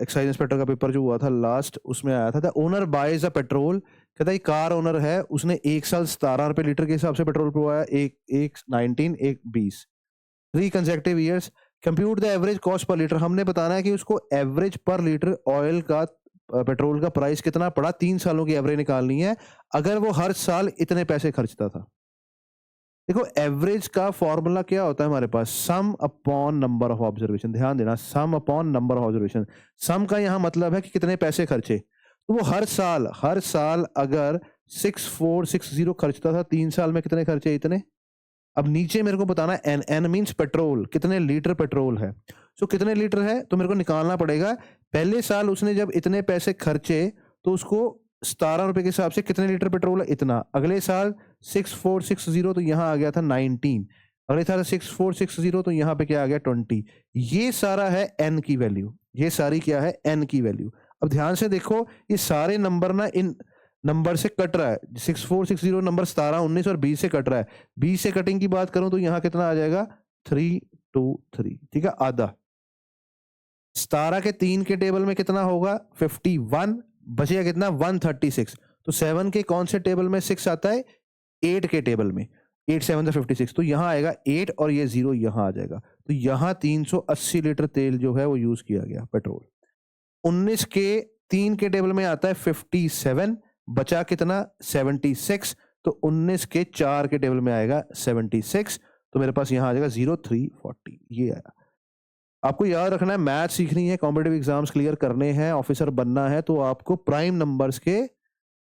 एक्साइज इंस्पेक्टर का पेपर जो हुआ था लास्ट, उसमें आया था, the owner buys a petrol, कहता है कार ओनर है, उसने 1 साल 17 रुपए लीटर के हिसाब से पेट्रोल पुरवाया, एक 19, एक 20, 3 consecutive years, compute the average cost per litre. हमने बताना है कि उसको एवरेज पर लीटर ऑयल का पेट्रोल का प्राइस कितना पड़ा, 3 सालों की एवरेज निकालनी है अगर वो हर साल इतने पैसे खर्चता था। देखो एवरेज का फॉर्मूला क्या होता है हमारे पास, sum upon number of observation. ध्यान देना, sum upon number of observation. Sum का यहाँ मतलब है कि कितने पैसे खर्चे, तो वो हर साल अगर 6460 खर्चता था, 3 साल में कितने खर्चे, इतने। अब नीचे मेरे को बताना है एन, एन मीन्स पेट्रोल, कितने लीटर पेट्रोल है। सो कितने लीटर है तो मेरे को निकालना पड़ेगा, पहले साल उसने जब इतने पैसे खर्चे तो उसको 17 रुपए के हिसाब से कितने लीटर पेट्रोल है, इतना। अगले साल 6460 तो यहाँ आ गया था 19, अगले साल 6460 तो यहाँ पे क्या आ गया 20। ये सारा है एन की वैल्यू, ये सारी क्या है एन की वैल्यू। अब ध्यान से देखो, ये सारे नंबर ना इन नंबर से कट रहा है, 6460 नंबर 17, 19 और 20 से कट रहा है। 20 से कटिंग की बात करूं तो यहाँ कितना आ जाएगा 323, ठीक है, आधा। 17 के 3 के टेबल में कितना होगा 51, बचेगा कितना 136। तो 7 के कौन से टेबल में 6 आता है, 8 के टेबल में, 8 7 56, तो यहाँ आएगा 8 और ये 0 यहाँ आ जाएगा। तो यहाँ 380 लीटर तेल जो है वो यूज किया गया पेट्रोल। 19 के 3 के टेबल में आता है 57, बचा कितना 76, तो 19 के 4 के टेबल में आएगा 76, तो मेरे पास यहाँ आ जाएगा 0340, ये आया। आपको याद रखना है, मैथ सीखनी है, कॉम्पिटिटिव एग्जाम्स क्लियर करने हैं, ऑफिसर बनना है, तो आपको प्राइम नंबर्स के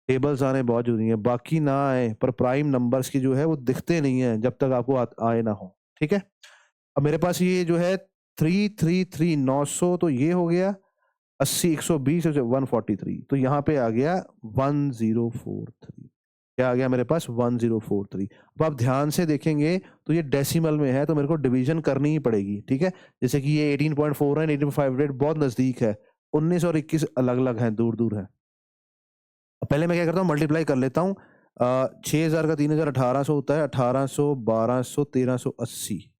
टेबल्स आने बहुत जरूरी है, बाकी ना आए पर प्राइम नंबर्स की जो है वो दिखते नहीं है जब तक आपको आए ना हो। ठीक है, अब मेरे पास ये जो है 333 900, तो ये हो गया 80 120 143, तो यहाँ पे आ गया 1043। क्या आ गया मेरे पास 1043। अब आप ध्यान से देखेंगे तो ये डेसिमल में है, तो मेरे को डिवीजन करनी ही पड़ेगी। ठीक है, जैसे कि ये 18.4 है, 18.58 बहुत नजदीक है, 19 और 21 अलग अलग हैं, दूर दूर है। पहले मैं क्या करता हूँ, मल्टीप्लाई कर लेता हूँ। 6000 का 3000 1800 होता है, 1800 1200 1380,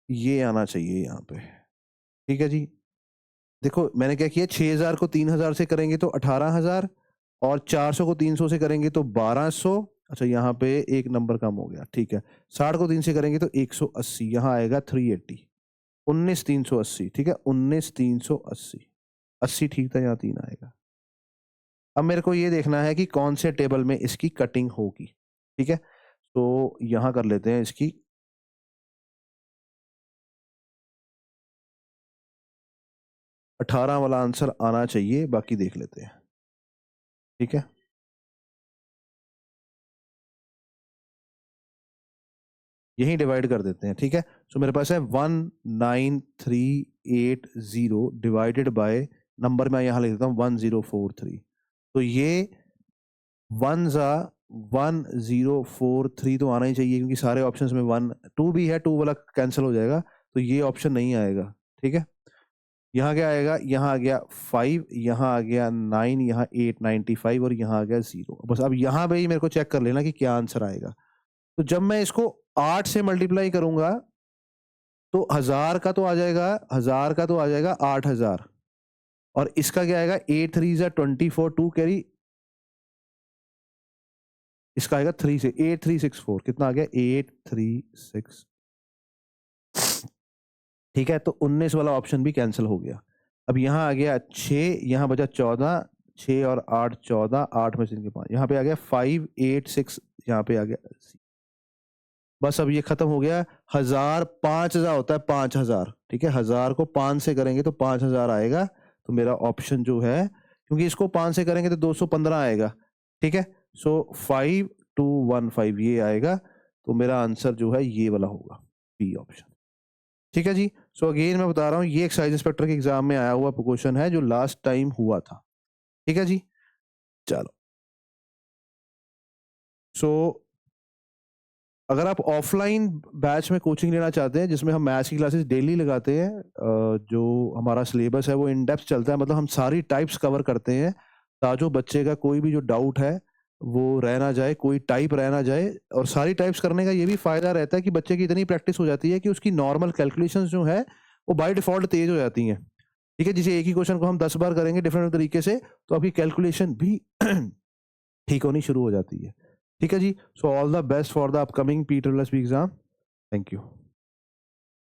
ये आना चाहिए यहाँ पे। ठीक है जी, देखो मैंने क्या किया, 6000 को 3000 से करेंगे तो 18000, और 400 को 300 से करेंगे तो 1200। अच्छा, यहाँ पे एक नंबर कम हो गया। ठीक है, 60 को 3 से करेंगे तो 180, यहाँ आएगा 380, 19380। ठीक है, 19380, 80 ठीक था, यहाँ 3 आएगा। अब मेरे को ये देखना है कि कौन से टेबल में इसकी कटिंग होगी। ठीक है, तो यहाँ कर लेते हैं इसकी 18 वाला आंसर आना चाहिए, बाकी देख लेते हैं। ठीक है, यही डिवाइड कर देते हैं। ठीक है, सो मेरे पास है 19380 डिवाइडेड बाय नंबर में यहाँ लिख देता हूँ 1043, तो ये 1043 तो आना ही चाहिए, क्योंकि सारे ऑप्शंस में 1 2 भी है, 2 वाला कैंसिल हो जाएगा, तो ये ऑप्शन नहीं आएगा। ठीक है, यहाँ क्या आएगा, यहाँ आ गया 5, यहाँ आ गया 9, यहाँ 895, और यहाँ आ गया 0। बस अब यहाँ पे ही मेरे को चेक कर लेना कि क्या आंसर आएगा। तो जब मैं इसको 8 से मल्टीप्लाई करूंगा तो 1000 का तो आ जाएगा, 1000 का तो आ जाएगा 8000, और इसका क्या आएगा 8 3 जा 24, 2 कैरी, इसका आएगा 3 से 8364, कितना आ गया 836। ठीक है, तो 19 वाला ऑप्शन भी कैंसिल हो गया। अब यहाँ आ गया 6, यहाँ बचा 14, 6 और 8 14, 8 में से इनके 5, यहाँ पे आ गया 5 8 6, यहाँ पे आ गया। बस अब ये खत्म हो गया। 1000 5000 होता है, 5000। ठीक है, 1000 को 5 से करेंगे तो 5000 आएगा, तो मेरा ऑप्शन जो है, क्योंकि इसको 5 से करेंगे तो 215 आएगा। ठीक है, सो 5215 ये आएगा, तो मेरा आंसर जो है ये वाला होगा, बी ऑप्शन। ठीक है जी, सो अगेन मैं बता रहा हूँ, ये एक्साइज इंस्पेक्टर के एग्जाम में आया हुआ क्वेश्चन है जो लास्ट टाइम हुआ था। ठीक है जी, चलो। सो अगर आप ऑफलाइन बैच में कोचिंग लेना चाहते हैं, जिसमें हम मैथ्स की क्लासेस डेली लगाते हैं, जो हमारा सिलेबस है वो इन डेप्थ चलता है, मतलब हम सारी टाइप्स कवर करते हैं, ताकि बच्चे का कोई भी जो डाउट है वो रह ना जाए, कोई टाइप रह ना जाए। और सारी टाइप्स करने का ये भी फायदा रहता है कि बच्चे की इतनी प्रैक्टिस हो जाती है कि उसकी नॉर्मल कैलकुलेशंस जो है वो बाय डिफॉल्ट तेज हो जाती हैं। ठीक है, जैसे एक ही क्वेश्चन को हम 10 बार करेंगे डिफरेंट तरीके से, तो आपकी कैलकुलेशन भी ठीक होनी शुरू हो जाती है। ठीक है जी, so all the best for the upcoming PSSB exam. Thank you.